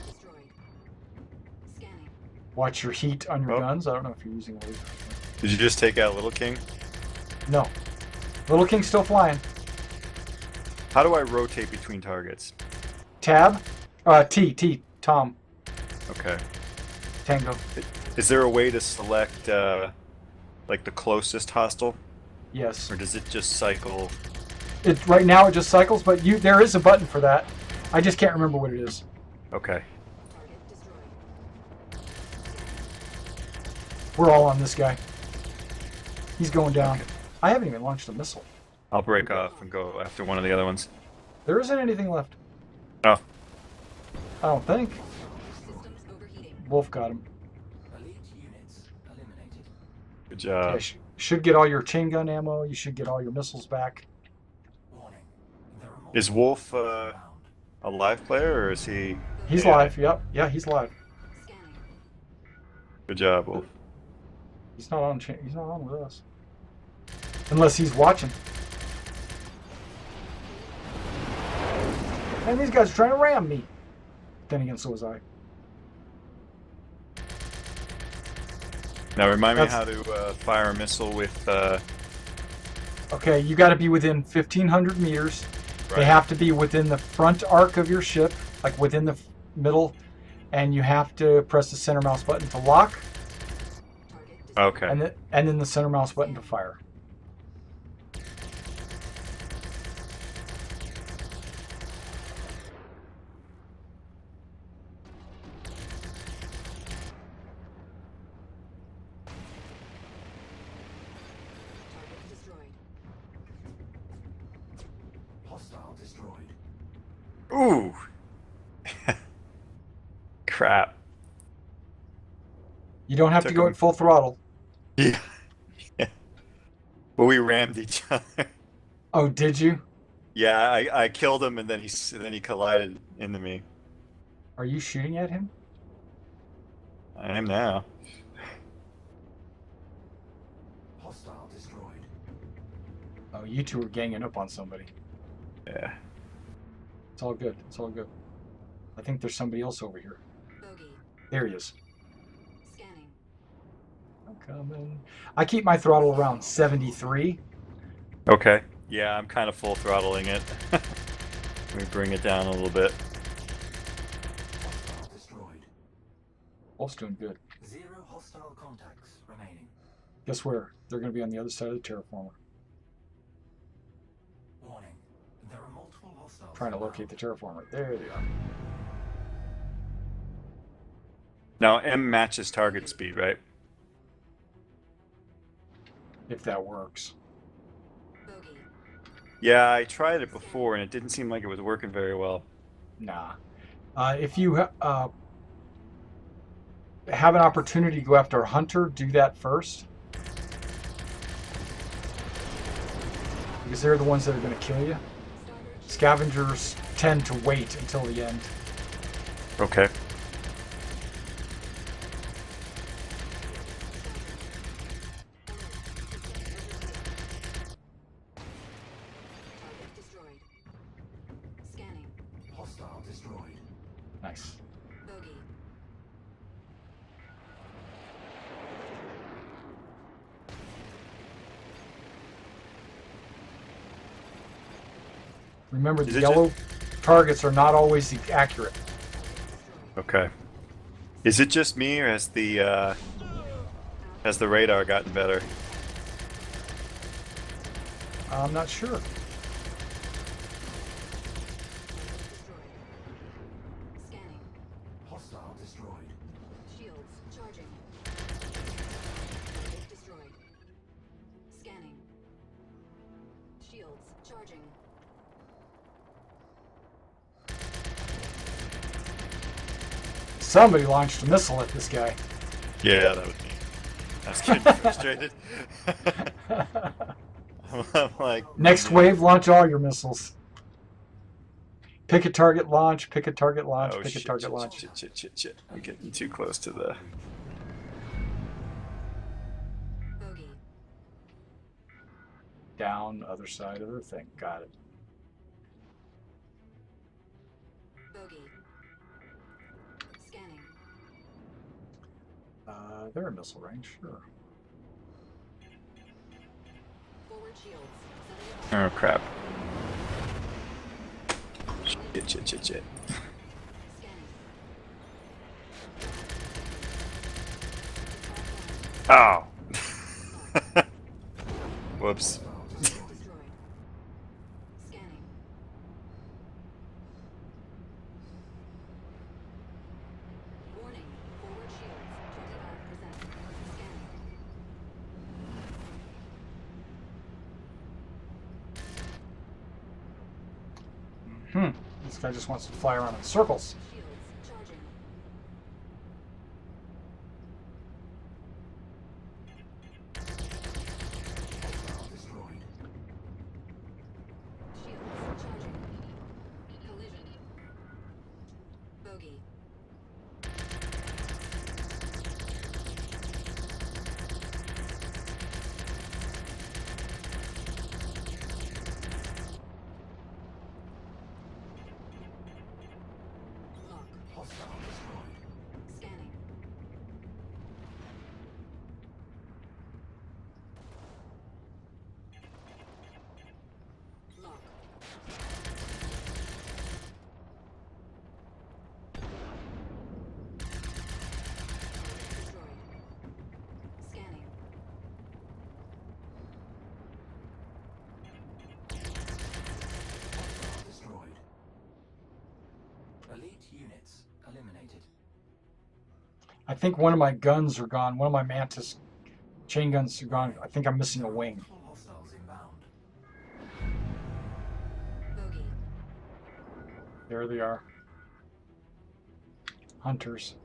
Destroyed. Scanning. Watch your heat on your Oh. guns. I don't know if you're using laser. Did you just take out Little King? No. Little King's still flying. How do I rotate between targets? Tab. T. Tom. Okay. Tango. Is there a way to select like the closest hostile, Yes. or does it just cycle? Right now it just cycles, but there is a button for that. I just can't remember what it is. Okay. Target destroyed. We're all on this guy. He's going down. I haven't even launched a missile. I'll break off and go after one of the other ones. There isn't anything left. Oh. I don't think. Systems overheating. Wolf got him. Elite units eliminated. Good Yeah, job. should get all your chain gun ammo. You should get all your missiles back. Warning. There are Is multiple Wolf hostiles inbound. a live player, or is he? He's Yeah. live. Yep. Yeah, he's live. Scanning. Good job, Wolf. He's not on. He's not on with us. Unless he's watching. And these guys are trying to ram me. Then again, so was I. Now remind me That's- how to fire a missile with. Okay, you got to be within 1,500 meters. Right. They have to be within the front arc of your ship, like within the middle, and you have to press the center mouse button to lock, Target destroyed. Okay. and then the center mouse button to fire. Target destroyed. Hostile destroyed. Ooh. Crap. You don't have to Took go him. at full throttle. Yeah. Well, we rammed each other. Oh, did you? Yeah, I killed him, and then he collided into me. Are you shooting at him? I am now. Hostile destroyed. Oh, you two are ganging up on somebody. Yeah. It's all good. It's all good. I think there's somebody else over here. Bogey. There he is. Scanning. I'm coming. I keep my throttle around 73. Okay. Yeah, I'm kind of full throttling it. Let me bring it down a little bit. Hostile destroyed. Wolf's doing good. 0 hostile contacts remaining. Guess where? They're going to be on the other side of the terraformer. Warning. There are multiple hostiles. Trying to locate the terraformer. There they are. Now, M matches target speed, right? If that works. Bogey. Yeah, I tried it before and it didn't seem like it was working very well. Nah. If you have an opportunity to go after a hunter, do that first. Because they're the ones that are going to kill you. Scavengers tend to wait until the end. Okay. Target destroyed. Scanning. Hostile destroyed. Nice. Bogey. Remember, Is the it yellow targets are not always accurate. Okay. Is it just me or has the radar gotten better? I'm not sure. Destroyed. Scanning. Hostile destroyed. Shields charging. Target destroyed. Scanning. Shields charging. Somebody launched a missile at this guy. Yeah, that was me. I was getting frustrated. I'm like, Next wave, launch all your missiles. Pick a target, launch. Pick a target, launch. oh Pick a shit, target, shit, launch. shit. I'm getting too close to the... Bogey. Down, other side of the thing. Got it. Bogey. Scanning. They're in missile range, sure. Forward shields. Oh crap. Shit. Scanning. Oh! Whoops. Destroyed. Scanning. Warning. Forward shields. 25%. Scanning. This guy just wants to fly around in circles. Shields charging. Hostile destroyed. Shields charging. Collision. Bogey. Lock. Hostile destroyed. Scanning. Lock. Destroyed. Scanning. Hostile destroyed. Elite units eliminated. I think one of my guns are gone. One of my Mantis chain guns are gone. I think I'm missing a wing. Multiple hostiles inbound. Bogey. There they are. Hunters.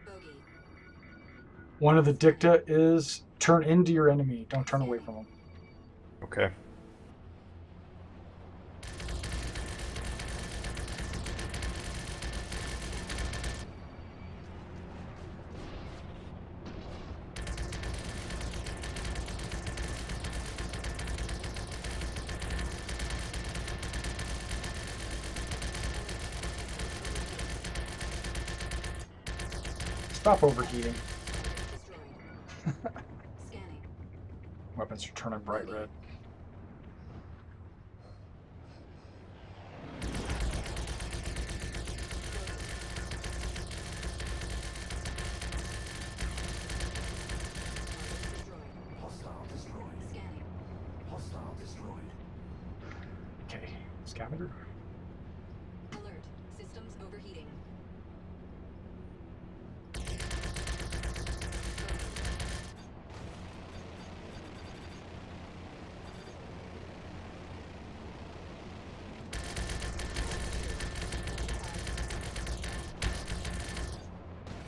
Bogey. One of the dicta is turn into your enemy. Don't turn away from them. Okay. Stop overheating. Destroyed. Scanning. Weapons are turning bright red. Destroyed. Hostile destroyed. Scanning. Hostile destroyed. Okay, scavenger. Alert. Systems overheating.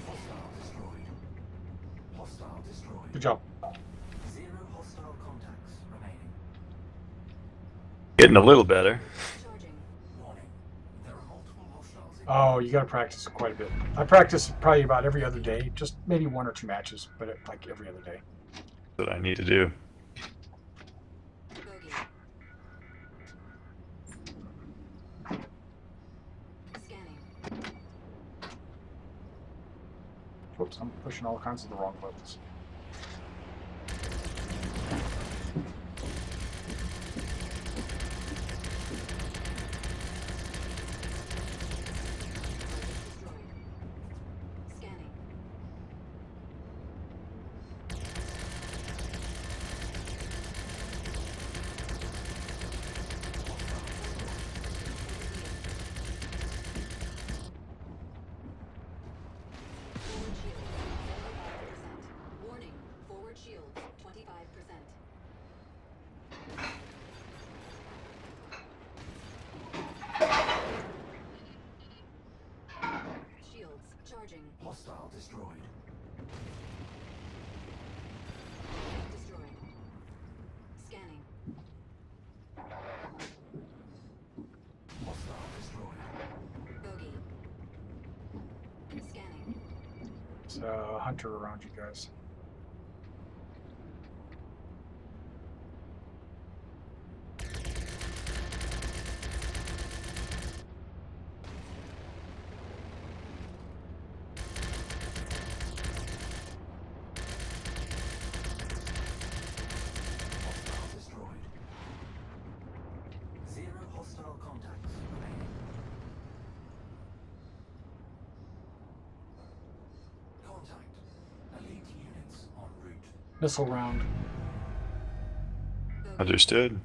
Hostile destroyed. Hostile destroyed. Good job. 0 hostile contacts remaining. Getting a little better. Charging. Warning. There are multiple hostiles in Oh, you got to practice it quite a bit. I practice probably about every other day, just maybe 1 or 2 matches, but like every other day. That's what I need to do. Bogey. Scanning. Whoops, I'm pushing all kinds of the wrong buttons. Destroyed. Scanning. Forward shields, 75%. Warning, forward shields, 25%. Shields, charging, Hostile destroyed. destroyed. Scanning. Hostile destroyed. Bogey. Scanning. It's a hunter around you guys. Hostile destroyed. 0 hostile contacts remaining. Contact. Elite units en route. Missile round. Bogey. Understood.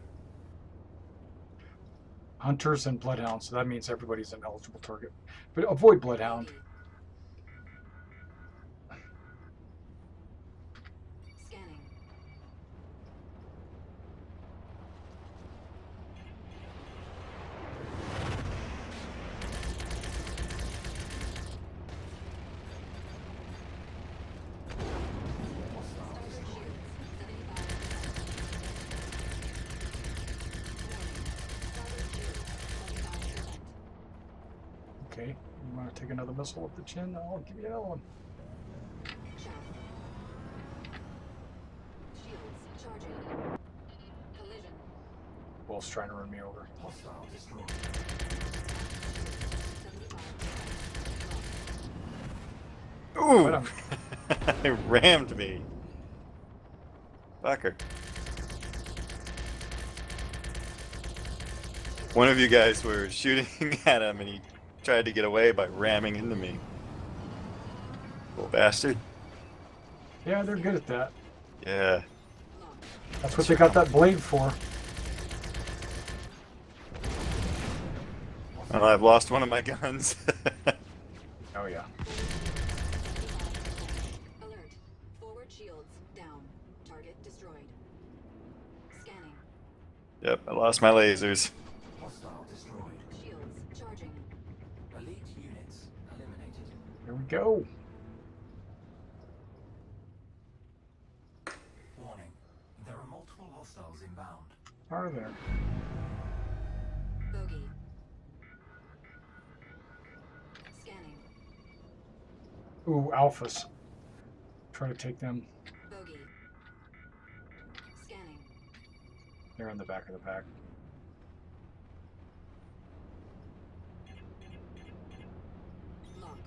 Hunters and bloodhounds, so that means everybody's an eligible target. But avoid bloodhound. Bogey. Scanning. Hostile Starter destroyed. shields, 75%. Okay, you want to take another missile with the chin? I'll give you another one. Shaft. Shields, charging. Collision. Wolf's trying to run me over. Hostile destroyed. 75%. Ooh! But It rammed me. Fucker. One of you guys were shooting at him and he tried to get away by ramming into me. Little bastard. Yeah, they're good at that. Yeah. Locked. That's what they got that blade for. Well, I've lost one of my guns. Oh yeah. Alert. Forward shields down. Target destroyed. Scanning. Yep, I lost my lasers. Hostile destroyed. Shields charging. Elite units eliminated. Here we go. Warning. There are multiple hostiles inbound. Are there? Bogey. Scanning. Ooh, alphas. Try to take them. Bogey. Scanning. They're in the back of the pack. Lock.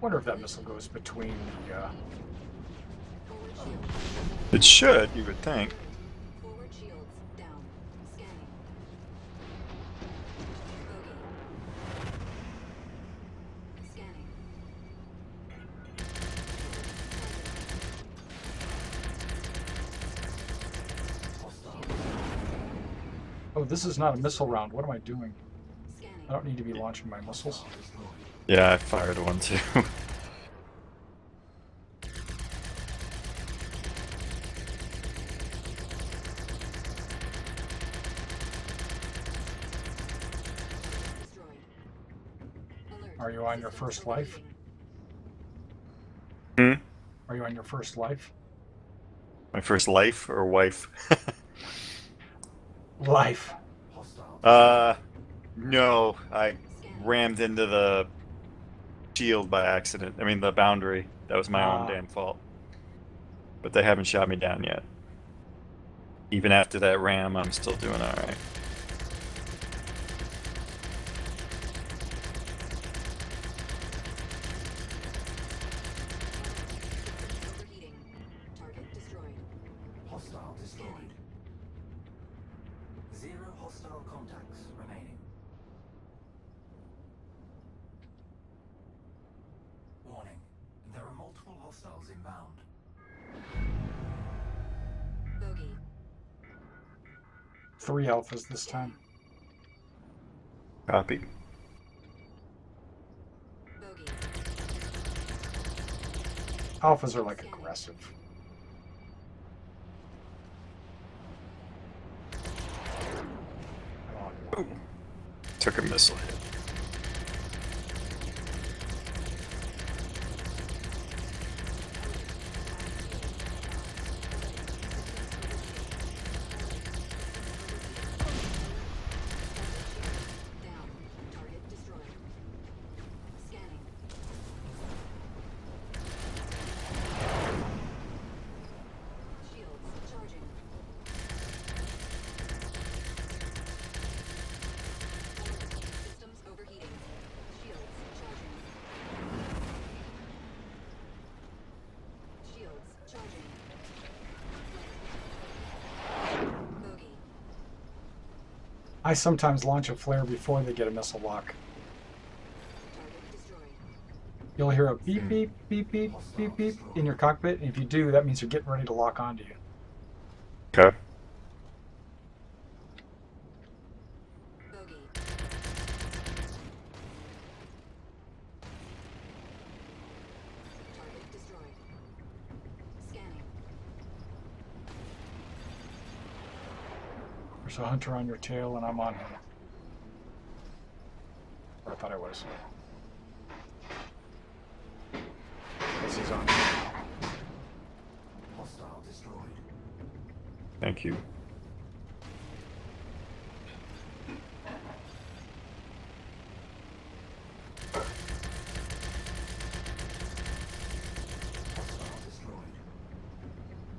Wonder if that missile goes between the. Forward shield. It should, you would think. Forward shields down. Scanning. Bogey. Scanning. Oh, this is not a missile round. What am I doing? Scanning. I don't need to be launching my missiles. Yeah, I fired one too. Destroyed. Alert. Are you on your Systems first life? Hmm? Are you on your first life? My first life or wife? Life. No, I rammed into the shield by accident. I mean, the boundary. That was my own Ah. damn fault. But they haven't shot me down yet. Even after that ram, I'm still doing alright. Overheating. Target destroyed. Hostile destroyed. 0 hostile contacts remaining. Warning. There are multiple hostiles inbound. Bogey. 3 alphas this time. Copy. Bogey. Alphas are like aggressive. Come on. Took a missile hit. Down. Target destroyed. Scanning. Shields charging. Systems overheating. Shields charging. Shields charging. Bogey. I sometimes launch a flare before they get a missile lock. Target destroyed. You'll hear a beep, beep, beep, beep, beep, beep in your cockpit, and if you do, that means you're getting ready to lock onto you. Okay. Bogey. Target destroyed. Scanning. There's a hunter on your tail, and I'm on him. Or I thought I was. Yes, he's on me. Hostile destroyed. Thank you. Hostile destroyed.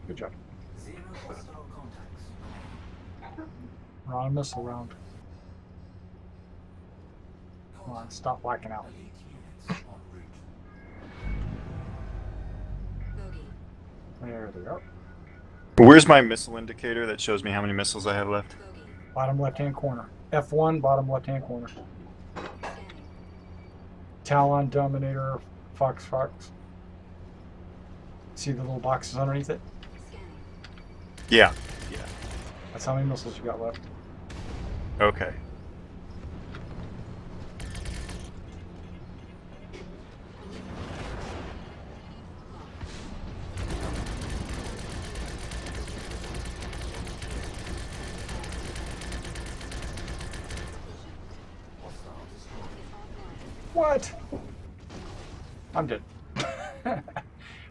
Good job. 0 hostile contacts remaining. We're on a missile round. Come on, stop blacking out. Elite units en route. Bogey. There they are. Where's my missile indicator that shows me how many missiles I have left? Bogey. Bottom left-hand corner. F1, bottom left-hand corner. Scanning. Talon, Dominator, Fox, Fox. See the little boxes underneath it? Scanning. Yeah. Yeah. That's how many missiles you got left. Okay. Hostile destroyed. What? I'm dead.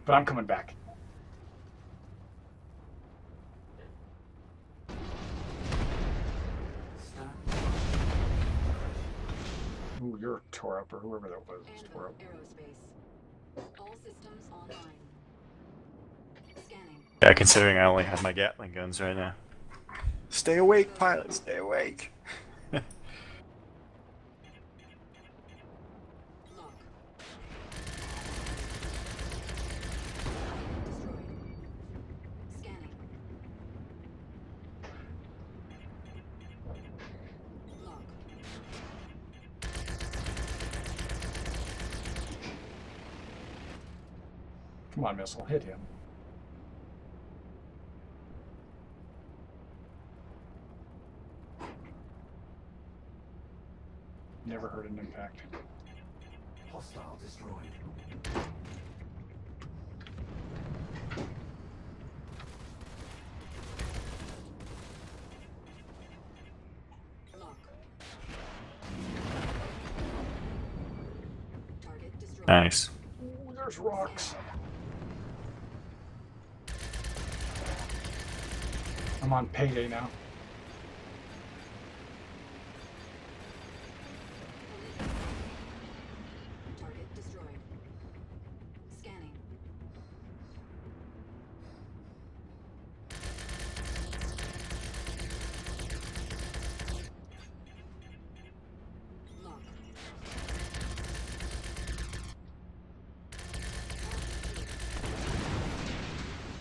But I'm coming back. Stand Ooh, you're tore up, or whoever that was is tore Anvil up. Aerospace. All systems online. Scanning. Yeah, considering I only have my Gatling guns right now. Stay awake, pilot. Stay awake. Lock. Come on, missile, hit him. Never heard an impact. Hostile destroyed. Lock. Target destroyed. Nice. Ooh, there's rocks. I'm on payday now. Target destroyed. Scanning. Lock.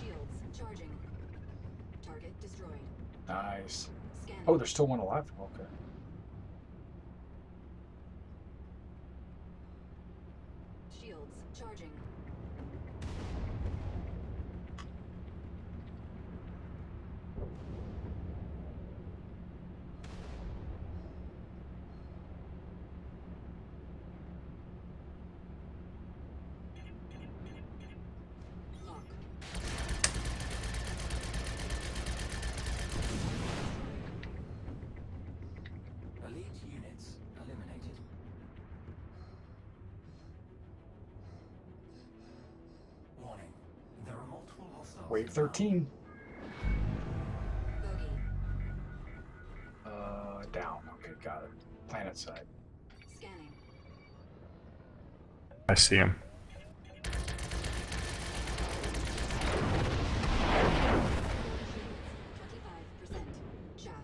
Shields charging. Target destroyed. Nice. Scanning. Oh, there's still one alive. Okay. Shields charging. Lock. Elite units eliminated. Warning. There are multiple hostiles. Wave 13. Bogey. Down. Okay, got it. Planet side. Scanning. I see him. Shields 25%. Chaff.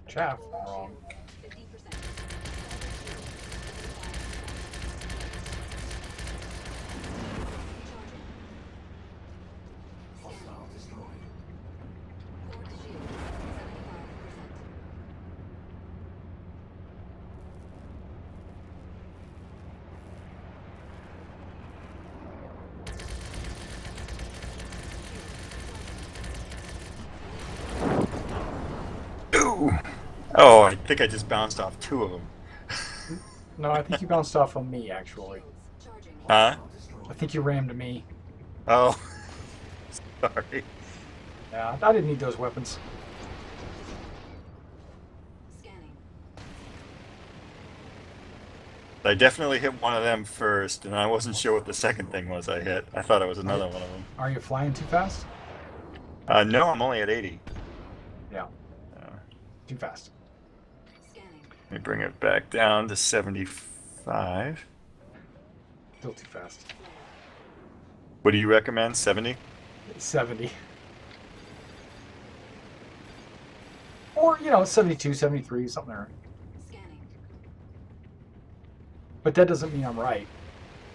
Chaff. Wrong. 50%. Hostile destroyed. Force shield 75%. Ooh. Oh, I think I just bounced off 2 of them. No, I think you bounced off on me, actually. Shields charging. Huh? Hostile destroyed. I think you rammed me. Oh. Sorry. Yeah, I didn't need those weapons. Scanning. I definitely hit one of them first, and I wasn't sure what the second thing was I hit. I thought it was another one of them. Are you flying too fast? No, I'm only at 80. Yeah, Uh, too fast. Scanning. let me bring it back down to 75. Still too fast. What do you recommend? 70? 70. Or, 72, 73, something there. Scanning. But that doesn't mean I'm right.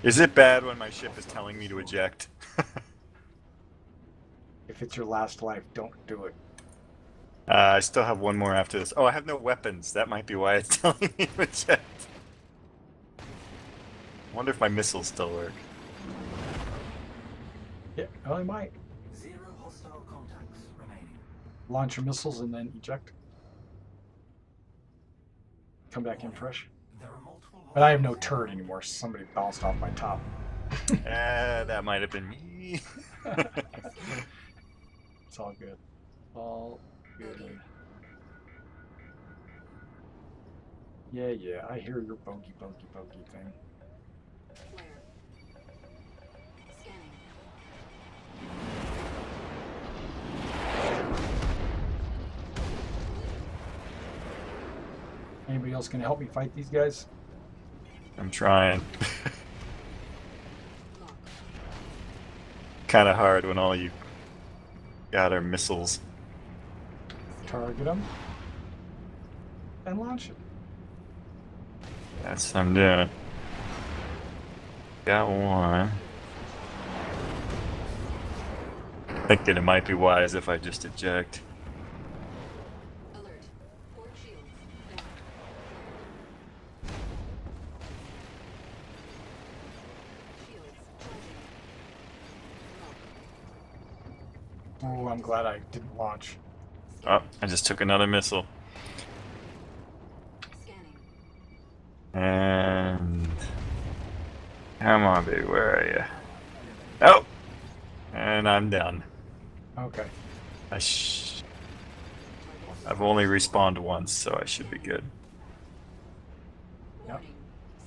Is it bad when my ship is telling me to eject? If it's your last life, don't do it. I still have one more after this. Oh, I have no weapons. That might be why it's telling me to eject. I wonder if my missiles still work. Yeah, well, you might. 0 hostile contacts remaining. Launch your missiles and then eject. Come back in fresh. There are multiple. But I have no turret anymore. So somebody bounced off my top. That might have been me. It's all good. All good. Yeah, I hear your bogey thing. Flare. Scanning. Anybody else gonna help me fight these guys? I'm trying. Lock. Kind of hard when all you got are missiles. Target them. And launch it. That's what I'm doing. Got one. Thinking it might be wise if I just eject. Alert. Port shields down. Shields charging. Oh, I'm glad I didn't launch. Oh, I just took another missile. Scanning. And come on, baby, where are you? Oh, and I'm done. Okay. I've only respawned once, so I should be good. Yep. Warning.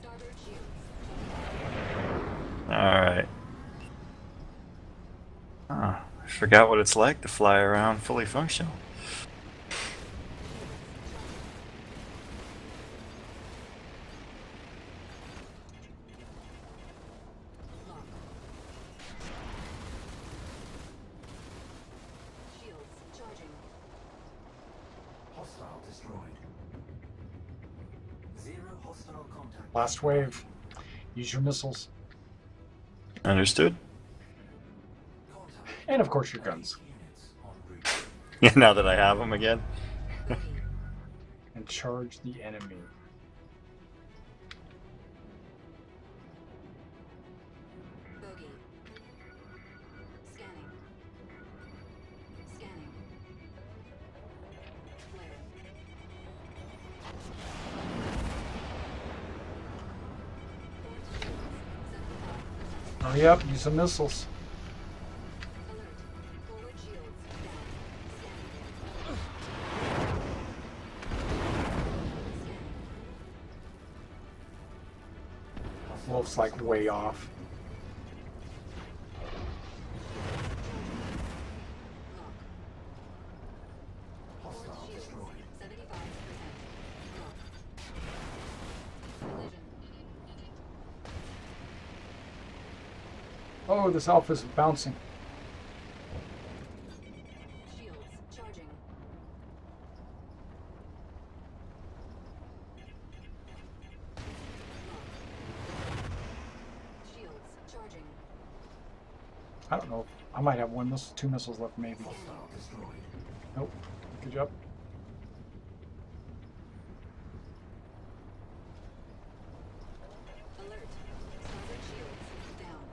Starboard shields. All right. Oh, I forgot what it's like to fly around fully functional. Lock. Shields charging. Hostile destroyed. Zero hostile contact. Last wave. Use your missiles. Understood? Contact. And of course your guns. Units en route. Yeah, now that I have them again. Bogey. And charge the enemy. Bogey. Scanning. Scanning. Flare. Fourth shields. 75%. Hurry up, use the missiles. Alert. Forward shields down. Scanning. Scanning. Wolf's like way off. Lock. Forward Hostile shields. destroyed. 75%. Lock. Collision. Oh, this alpha's bouncing. Shields charging. Lock. Shields charging. I don't know. I might have one missile, two missiles left maybe. Hostile destroyed. Nope. Good job. Alert. Starboard shields down.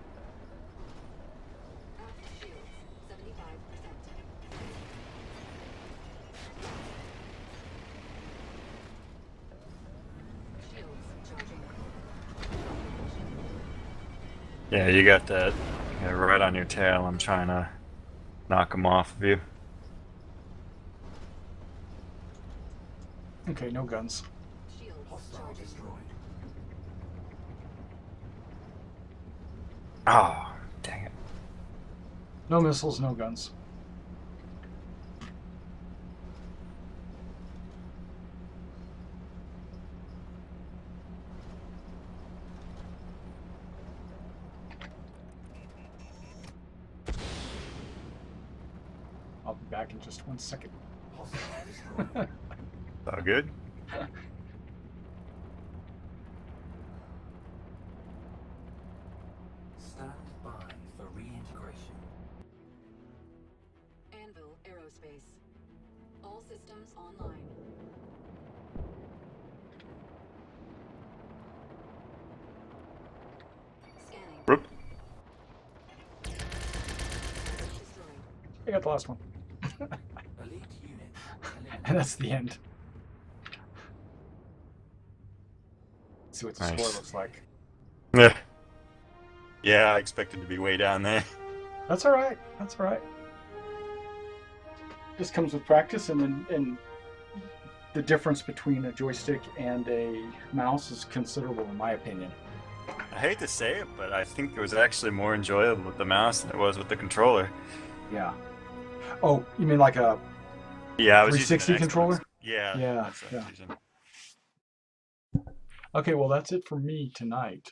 Aft shields 75%. Shields charging. Yeah, you got that. Yeah, right on your tail. I'm trying to knock them off of you. Okay, no guns. Shields Hostile charging. destroyed. Oh, dang it. No missiles, no guns. I'll be back in just 1 second. Hostile destroyed. All good? Stand by for reintegration. Anvil Aerospace. All systems online. Scanning. Whoop. Destroyed. I got the last one. Elite units eliminated. And that's the end. Let's see what the score Nice. looks like. Yeah. Yeah, I expected to be way down there. That's all right. That's all right. This comes with practice, and the difference between a joystick and a mouse is considerable, in my opinion. I hate to say it, but I think it was actually more enjoyable with the mouse than it was with the controller. Yeah. Oh, you mean like a? Yeah, I was using 360 an Xbox. controller? Yeah. Yeah, That's what I was using. Okay, well that's it for me tonight.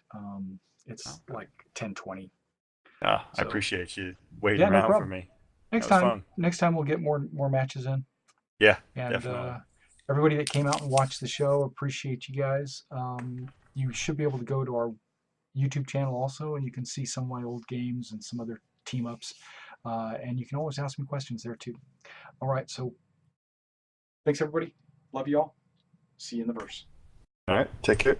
It's Okay. like 10:20. Ah, I So- appreciate you waiting Yeah, no around for problem. me. Next That was time, fun. next time we'll get more matches in. Yeah, And definitely. everybody that came out and watched the show, appreciate you guys. You should be able to go to our YouTube channel also, and you can see some of my old games and some other team ups. And you can always ask me questions there too. All right, so thanks everybody. Love you all. See you in the verse. All right, take care.